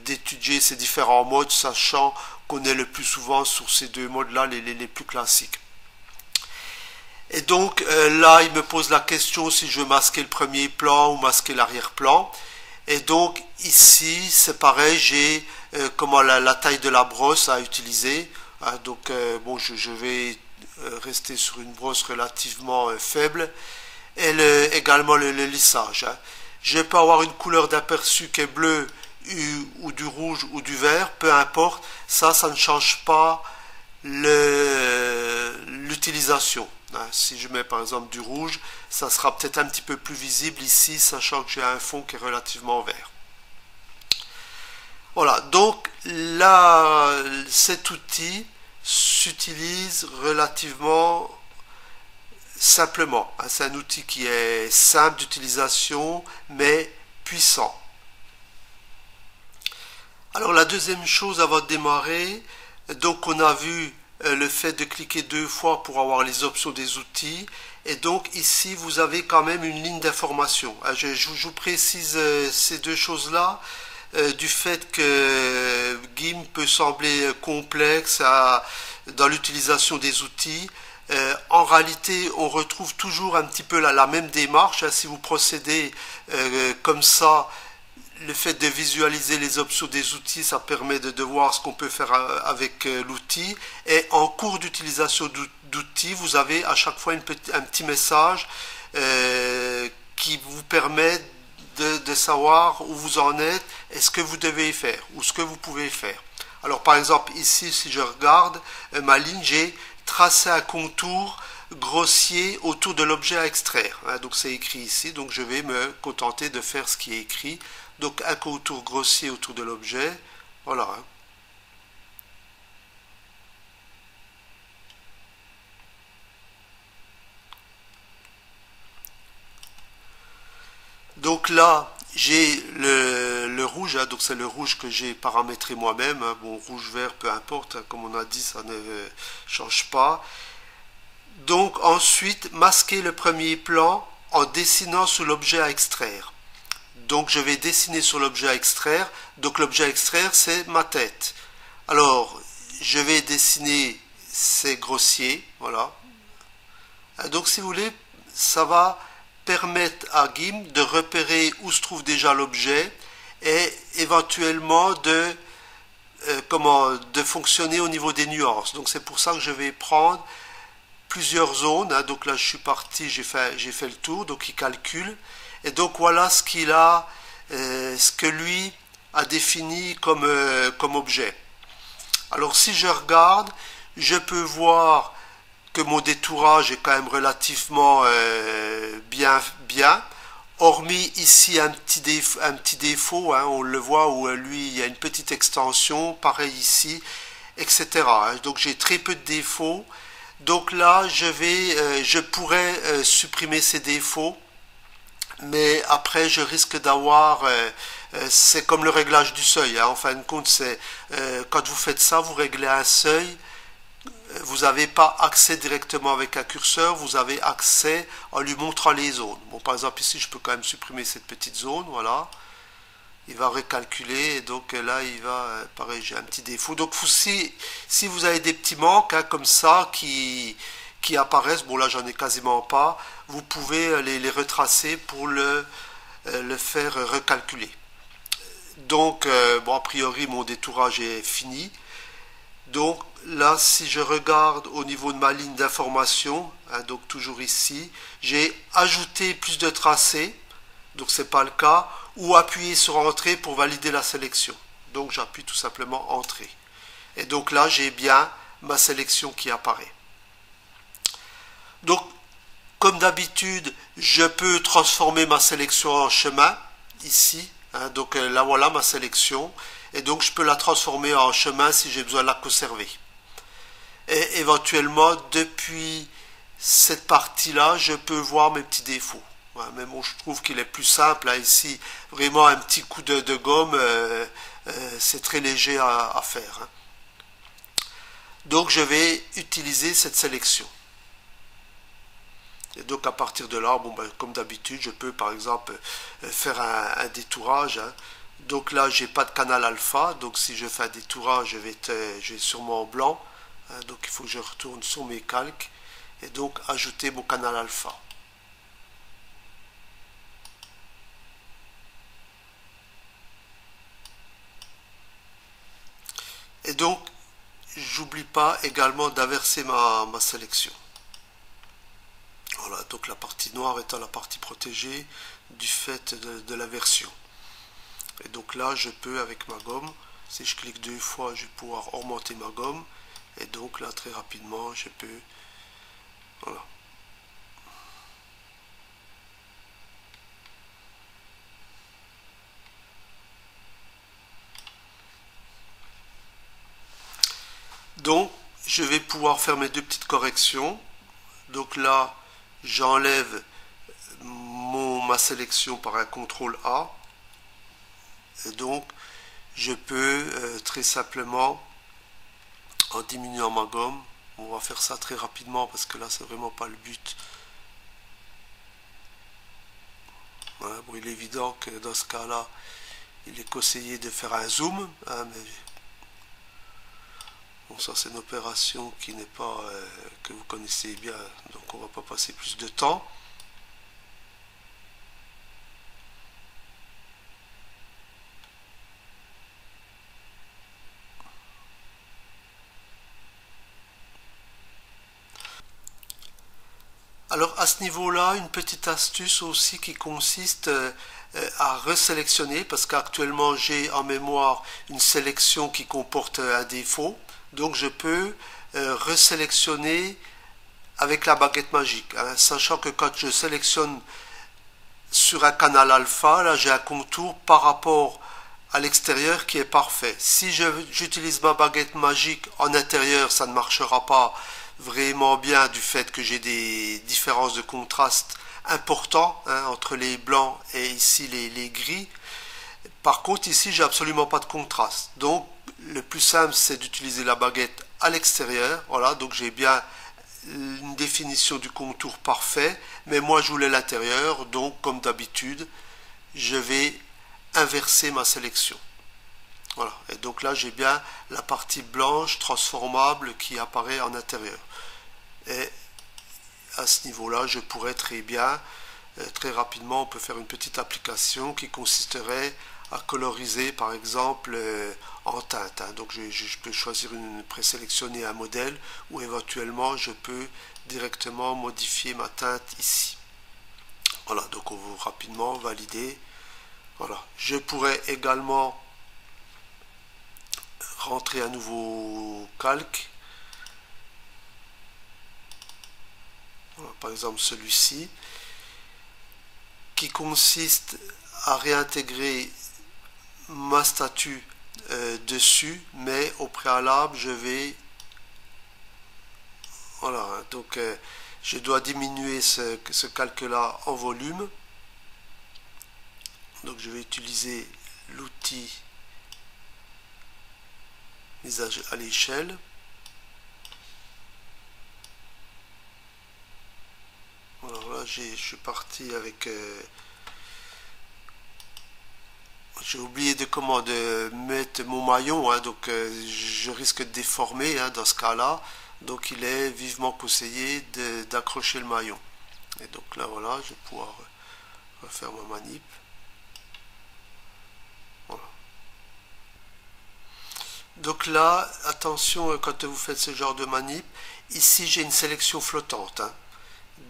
[SPEAKER 1] d'étudier ces différents modes, sachant qu'on est le plus souvent sur ces deux modes-là, les plus classiques. Et donc là, il me pose la question si je veux masquer le premier plan ou masquer l'arrière-plan. Et donc ici, c'est pareil, j'ai comment la taille de la brosse à utiliser. Hein, donc bon, je vais rester sur une brosse relativement faible. Et également le lissage. Hein. Je peux avoir une couleur d'aperçu qui est bleue ou du rouge ou du vert, peu importe. Ça ne change pas l'utilisation. Hein. Si je mets par exemple du rouge, ça sera peut-être un petit peu plus visible ici, sachant que j'ai un fond qui est relativement vert. Voilà, donc là, cet outil s'utilise relativement simplement. C'est un outil qui est simple d'utilisation, mais puissant. Alors la deuxième chose avant de démarrer, donc on a vu le fait de cliquer 2 fois pour avoir les options des outils. Et donc ici vous avez quand même une ligne d'information. Je vous précise ces deux choses-là. Du fait que GIMP peut sembler complexe dans l'utilisation des outils. En réalité, on retrouve toujours un petit peu la même démarche. Hein, si vous procédez comme ça, le fait de visualiser les options des outils, ça permet de voir ce qu'on peut faire avec l'outil. Et en cours d'utilisation d'outils, vous avez à chaque fois un petit message qui vous permet de savoir où vous en êtes et ce que vous devez faire ou ce que vous pouvez faire. Alors par exemple ici, si je regarde ma ligne, j'ai tracé un contour grossier autour de l'objet à extraire. Hein, donc c'est écrit ici, donc je vais me contenter de faire ce qui est écrit. Donc un contour grossier autour de l'objet. Voilà. Hein. Donc là, j'ai le rouge, hein, donc c'est le rouge que j'ai paramétré moi-même. Hein, bon, rouge, vert, peu importe, hein, comme on a dit, ça ne change pas. Donc ensuite, masquer le premier plan en dessinant sur l'objet à extraire. Donc je vais dessiner sur l'objet à extraire. Donc l'objet à extraire, c'est ma tête. Alors, je vais dessiner ces grossiers, voilà. Donc si vous voulez, ça va permettre à GIMP de repérer où se trouve déjà l'objet et éventuellement de fonctionner au niveau des nuances. Donc c'est pour ça que je vais prendre plusieurs zones. Hein. Donc là je suis parti, j'ai fait le tour, donc il calcule. Et donc voilà ce qu'il a, ce que lui a défini comme objet. Alors si je regarde, je peux voir que mon détourage est quand même relativement bien. Hormis ici un petit défaut, hein, on le voit où lui il y a une petite extension, pareil ici, etc. Donc j'ai très peu de défauts. Donc là je pourrais supprimer ces défauts, mais après je risque d'avoir, c'est comme le réglage du seuil. Hein, en fin de compte, c'est quand vous faites ça, vous réglez un seuil. Vous n'avez pas accès directement avec un curseur, vous avez accès en lui montrant les zones. Bon, par exemple, ici, je peux quand même supprimer cette petite zone, voilà. Il va recalculer, et donc là, il va, pareil, j'ai un petit défaut. Donc, si vous avez des petits manques, hein, comme ça, qui apparaissent, bon, là, j'en ai quasiment pas, vous pouvez les retracer pour le faire recalculer. Donc, bon, a priori, mon détourage est fini. Donc là, si je regarde au niveau de ma ligne d'information, hein, donc toujours ici, j'ai ajouté plus de tracés, donc ce n'est pas le cas, ou appuyer sur Entrée pour valider la sélection. Donc j'appuie tout simplement Entrée. Et donc là, j'ai bien ma sélection qui apparaît. Donc, comme d'habitude, je peux transformer ma sélection en chemin, ici. Hein, donc là, voilà ma sélection. Et donc je peux la transformer en chemin si j'ai besoin de la conserver. Et éventuellement, depuis cette partie-là, je peux voir mes petits défauts. Ouais, mais bon, je trouve qu'il est plus simple. Là, ici, vraiment un petit coup de gomme, c'est très léger à faire. Hein. Donc je vais utiliser cette sélection. Et donc à partir de là, bon, ben, comme d'habitude, je peux par exemple faire un détourage, hein. Donc là, j'ai pas de canal alpha, donc si je fais un détourage, je vais sûrement en blanc, hein. Donc il faut que je retourne sur mes calques et donc ajouter mon canal alpha. Et donc, j'oublie pas également d'inverser ma sélection. Voilà, donc la partie noire étant la partie protégée du fait de l'inversion. Et donc là, je peux avec ma gomme, si je clique 2 fois, je vais pouvoir augmenter ma gomme. Et donc là, très rapidement, je peux... Voilà. Donc, je vais pouvoir faire mes 2 petites corrections. Donc là, j'enlève ma sélection par un CTRL A. Et donc, je peux très simplement, en diminuant ma gomme, on va faire ça très rapidement parce que là, c'est vraiment pas le but. Voilà, bon, il est évident que dans ce cas-là, il est conseillé de faire un zoom, hein, mais bon, ça c'est une opération qui n'est pas que vous connaissez bien, donc on va pas passer plus de temps. Alors à ce niveau-là, une petite astuce aussi qui consiste à resélectionner, parce qu'actuellement j'ai en mémoire une sélection qui comporte un défaut, donc je peux resélectionner avec la baguette magique, hein, sachant que quand je sélectionne sur un canal alpha, là j'ai un contour par rapport à l'extérieur qui est parfait. Si j'utilise ma baguette magique en intérieur, ça ne marchera pas vraiment bien du fait que j'ai des différences de contraste importants, hein, entre les blancs et ici les gris. Par contre ici j'ai absolument pas de contraste, donc le plus simple c'est d'utiliser la baguette à l'extérieur. Voilà, donc j'ai bien une définition du contour parfait, mais moi je voulais l'intérieur, donc comme d'habitude je vais inverser ma sélection. Voilà, et donc là j'ai bien la partie blanche transformable qui apparaît en intérieur. Et à ce niveau-là, je pourrais très bien, très rapidement, on peut faire une petite application qui consisterait à coloriser par exemple en teinte, hein. Donc je peux choisir présélectionner un modèle ou éventuellement je peux directement modifier ma teinte ici. Voilà, donc on va rapidement valider. Voilà, je pourrais également rentrer un nouveau calque. Voilà, par exemple celui-ci, qui consiste à réintégrer ma statue dessus, mais au préalable je vais, voilà, donc je dois diminuer ce calque là en volume, donc je vais utiliser l'outil mise à l'échelle. Alors là je suis parti avec j'ai oublié de mettre mon maillon, hein, donc je risque de déformer, hein, dans ce cas-là. Donc il est vivement conseillé d'accrocher le maillon. Et donc là voilà, je vais pouvoir refaire ma manip. Voilà. Donc là, attention quand vous faites ce genre de manip, ici j'ai une sélection flottante, hein.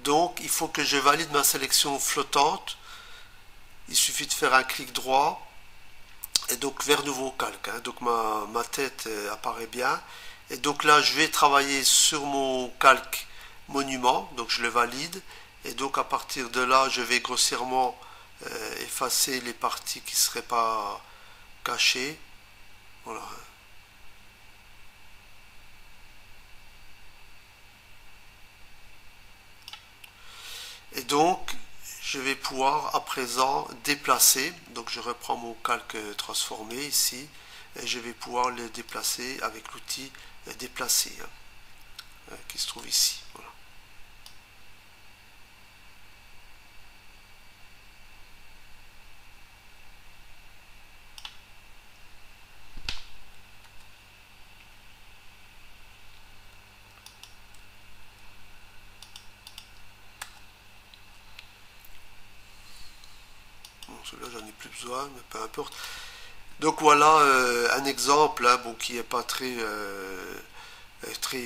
[SPEAKER 1] Donc il faut que je valide ma sélection flottante. Il suffit de faire un clic droit et donc vers nouveau calque, hein. Donc ma tête apparaît bien. Et donc là je vais travailler sur mon calque monument, donc je le valide. Et donc à partir de là je vais grossièrement effacer les parties qui ne seraient pas cachées. Voilà. Et donc je vais pouvoir à présent déplacer, donc je reprends mon calque transformé ici, et je vais pouvoir le déplacer avec l'outil déplacer, hein, qui se trouve ici. Voilà. celui-là j'en ai plus besoin, mais peu importe. Donc voilà un exemple hein, bon, qui n'est pas très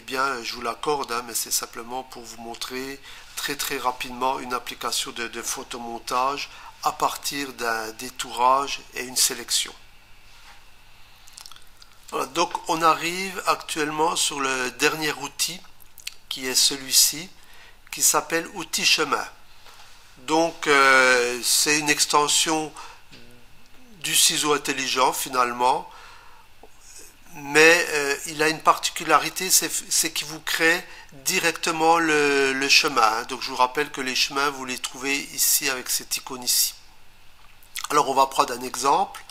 [SPEAKER 1] bien, je vous l'accorde, hein, mais c'est simplement pour vous montrer très rapidement une application de photomontage à partir d'un détourage et une sélection. Voilà, donc on arrive actuellement sur le dernier outil qui est celui-ci, qui s'appelle outil chemin. Donc c'est une extension du ciseau intelligent finalement, mais il a une particularité, c'est qu'il vous crée directement le chemin. Donc je vous rappelle que les chemins, vous les trouvez ici avec cette icône ici. Alors on va prendre un exemple.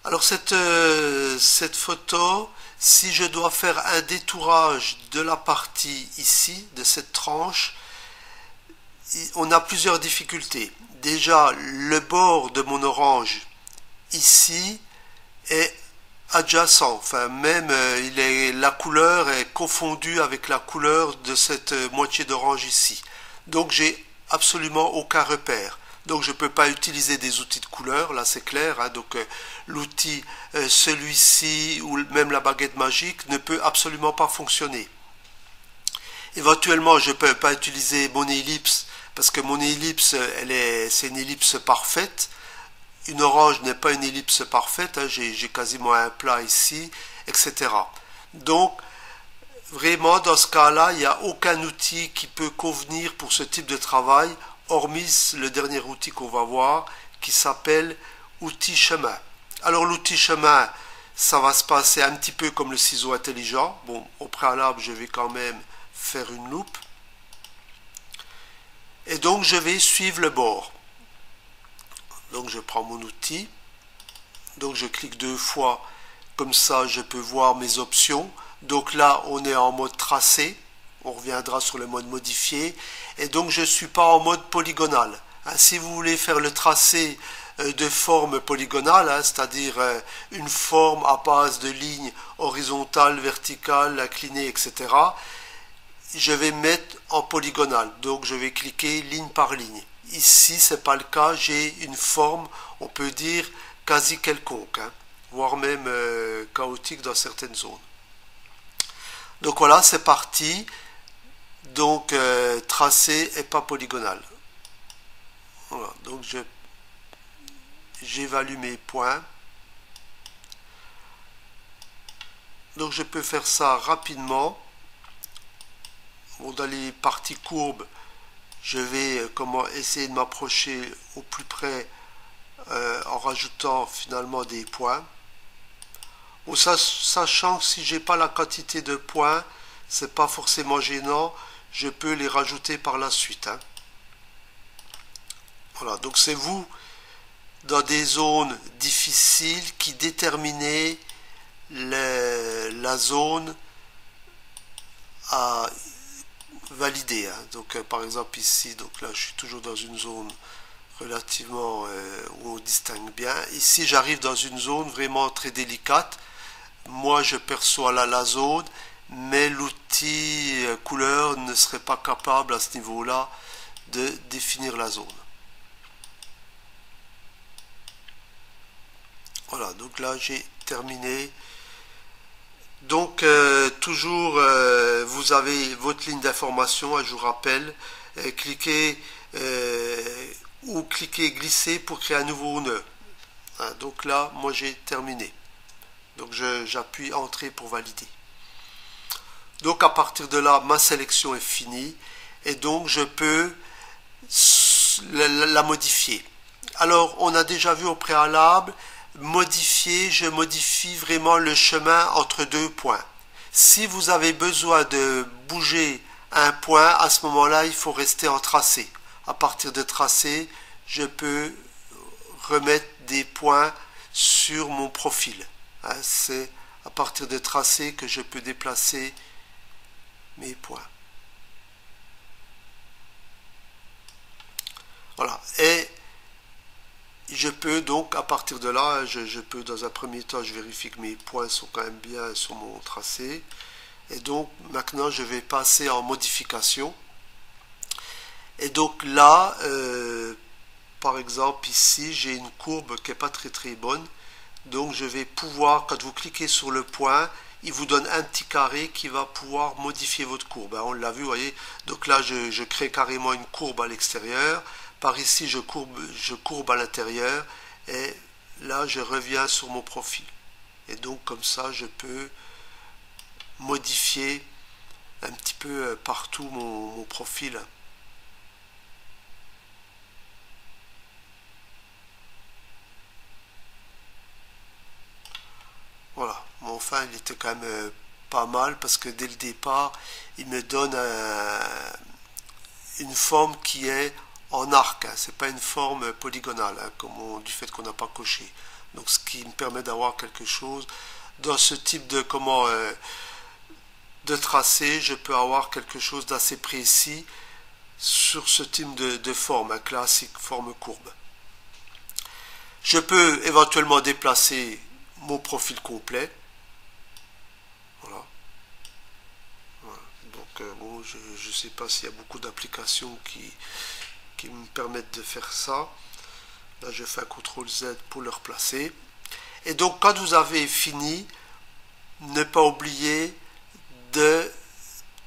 [SPEAKER 1] Alors cette photo, si je dois faire un détourage de la partie ici, de cette tranche, on a plusieurs difficultés. Déjà, le bord de mon orange ici est adjacent, enfin même la couleur est confondue avec la couleur de cette moitié d'orange ici. Donc j'ai absolument aucun repère. Donc je ne peux pas utiliser des outils de couleur, là c'est clair, hein, donc l'outil, celui-ci ou même la baguette magique ne peut absolument pas fonctionner. Éventuellement je ne peux pas utiliser mon ellipse, parce que mon ellipse c'est une ellipse parfaite. Une orange n'est pas une ellipse parfaite, hein, j'ai quasiment un plat ici, etc. Donc vraiment dans ce cas-là, il n'y a aucun outil qui peut convenir pour ce type de travail, hormis le dernier outil qu'on va voir, qui s'appelle outil chemin. Alors l'outil chemin, ça va se passer un petit peu comme le ciseau intelligent. Bon, au préalable, je vais quand même faire une loupe. Et donc je vais suivre le bord. Donc je prends mon outil. Donc je clique 2 fois, comme ça je peux voir mes options. Donc là, on est en mode tracé. On reviendra sur le mode modifié. Et donc je ne suis pas en mode polygonal. Si vous voulez faire le tracé de forme polygonale, c'est-à-dire une forme à base de lignes horizontales, verticales, inclinées, etc., je vais mettre en polygonal. Donc je vais cliquer ligne par ligne. Ici, ce n'est pas le cas. J'ai une forme, on peut dire, quasi quelconque, hein, voire même chaotique dans certaines zones. Donc voilà, c'est parti. Donc tracé et pas polygonal. Voilà, donc j'évalue mes points. Donc je peux faire ça rapidement. Bon, dans les parties courbes, je vais essayer de m'approcher au plus près en rajoutant finalement des points. Bon, sachant que si j'ai pas la quantité de points, c'est pas forcément gênant. Je peux les rajouter par la suite. Hein. Voilà, donc c'est vous, dans des zones difficiles, qui déterminez la zone à valider. Hein. Donc par exemple ici, donc là je suis toujours dans une zone relativement où on distingue bien. Ici j'arrive dans une zone vraiment très délicate. Moi je perçois là la zone, mais l'outil couleur ne serait pas capable à ce niveau-là de définir la zone. Voilà, donc là j'ai terminé. Donc toujours vous avez votre ligne d'information, je vous rappelle, cliquez ou cliquez glisser pour créer un nouveau nœud. Hein, donc là moi j'ai terminé. Donc j'appuie entrée pour valider. Donc à partir de là, ma sélection est finie et donc je peux la modifier. Alors on a déjà vu au préalable, modifier, je modifie vraiment le chemin entre 2 points. Si vous avez besoin de bouger un point, à ce moment-là, il faut rester en tracé. À partir de tracé, je peux remettre des points sur mon profil. C'est à partir de tracé que je peux déplacer mes points. Voilà. Et je peux donc, à partir de là, je peux dans un premier temps, je vérifie que mes points sont quand même bien sur mon tracé. Et donc maintenant je vais passer en modification. Et donc là, par exemple ici, j'ai une courbe qui n'est pas très bonne. Donc je vais pouvoir, quand vous cliquez sur le point, il vous donne un petit carré qui va pouvoir modifier votre courbe. On l'a vu, vous voyez. Donc là, je crée carrément une courbe à l'extérieur. Par ici, je courbe à l'intérieur. Et là, je reviens sur mon profil. Et donc comme ça, je peux modifier un petit peu partout mon profil. Voilà, mais enfin il était quand même pas mal parce que dès le départ il me donne une forme qui est en arc, hein. C'est pas une forme polygonale, hein, du fait qu'on n'a pas coché. Donc ce qui me permet d'avoir quelque chose dans ce type de de tracé, je peux avoir quelque chose d'assez précis sur ce type de forme, un classique forme courbe. Je peux éventuellement déplacer mon profil complet. Voilà. Voilà. Donc bon, je ne sais pas s'il y a beaucoup d'applications qui me permettent de faire ça. Là, je fais un CTRL Z pour le replacer. Et donc, quand vous avez fini, ne pas oublier de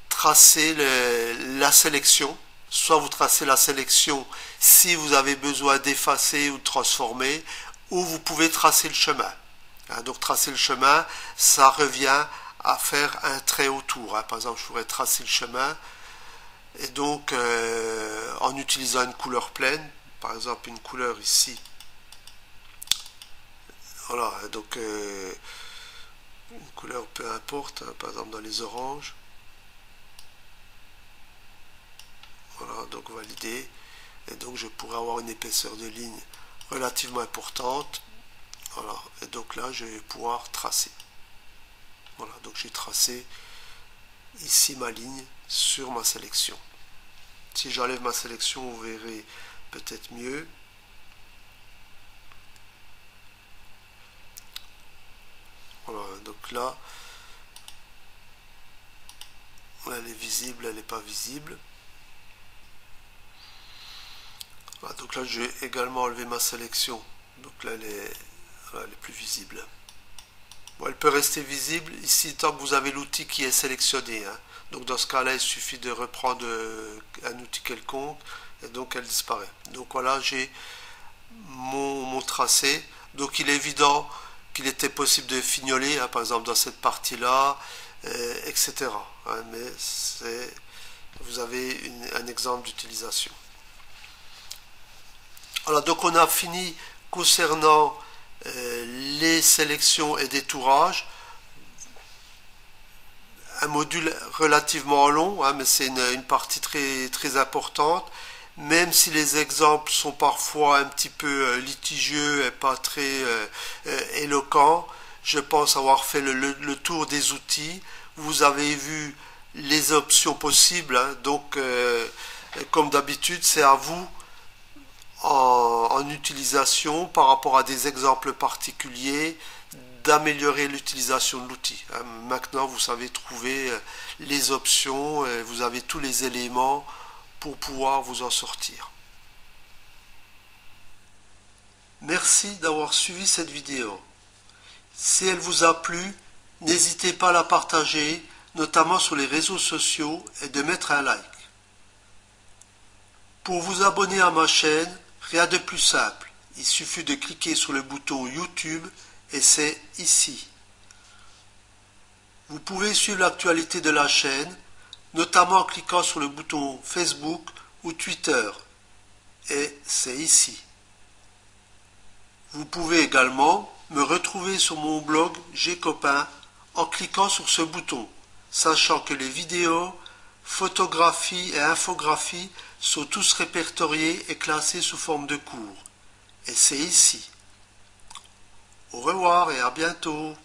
[SPEAKER 1] tracer la sélection. Soit vous tracez la sélection si vous avez besoin d'effacer ou de transformer, ou vous pouvez tracer le chemin. Donc tracer le chemin, ça revient à faire un trait autour. Par exemple, je pourrais tracer le chemin et donc en utilisant une couleur pleine, par exemple une couleur ici. Voilà, donc une couleur peu importe, par exemple dans les oranges. Voilà, donc valider. Et donc je pourrais avoir une épaisseur de ligne relativement importante. Voilà, et donc là je vais pouvoir tracer. Voilà, donc j'ai tracé ici ma ligne sur ma sélection. Si j'enlève ma sélection, vous verrez peut-être mieux. Voilà, donc là, elle est visible, elle n'est pas visible. Voilà, donc là, je vais également enlever ma sélection. Donc là, elle est plus visible. Bon, elle peut rester visible ici tant que vous avez l'outil qui est sélectionné. Donc dans ce cas-là, il suffit de reprendre un outil quelconque et donc elle disparaît. Donc voilà, j'ai mon tracé. Donc il est évident qu'il était possible de fignoler, par exemple dans cette partie-là, etc. Mais vous avez un exemple d'utilisation. Alors donc on a fini concernant les sélections et détourages. Un module relativement long, mais c'est une partie très importante. Même si les exemples sont parfois un petit peu litigieux et pas très éloquents, je pense avoir fait le tour des outils. Vous avez vu les options possibles, donc comme d'habitude, c'est à vous en utilisation par rapport à des exemples particuliers d'améliorer l'utilisation de l'outil. Maintenant, vous savez trouver les options, vous avez tous les éléments pour pouvoir vous en sortir. Merci d'avoir suivi cette vidéo. Si elle vous a plu, n'hésitez pas à la partager, notamment sur les réseaux sociaux, et de mettre un like. Pour vous abonner à ma chaîne, rien de plus simple. Il suffit de cliquer sur le bouton YouTube et c'est ici. Vous pouvez suivre l'actualité de la chaîne, notamment en cliquant sur le bouton Facebook ou Twitter, et c'est ici. Vous pouvez également me retrouver sur mon blog Gcopain en cliquant sur ce bouton, sachant que les vidéos, photographies et infographies sont tous répertoriés et classés sous forme de cours, et c'est ici. Au revoir et à bientôt.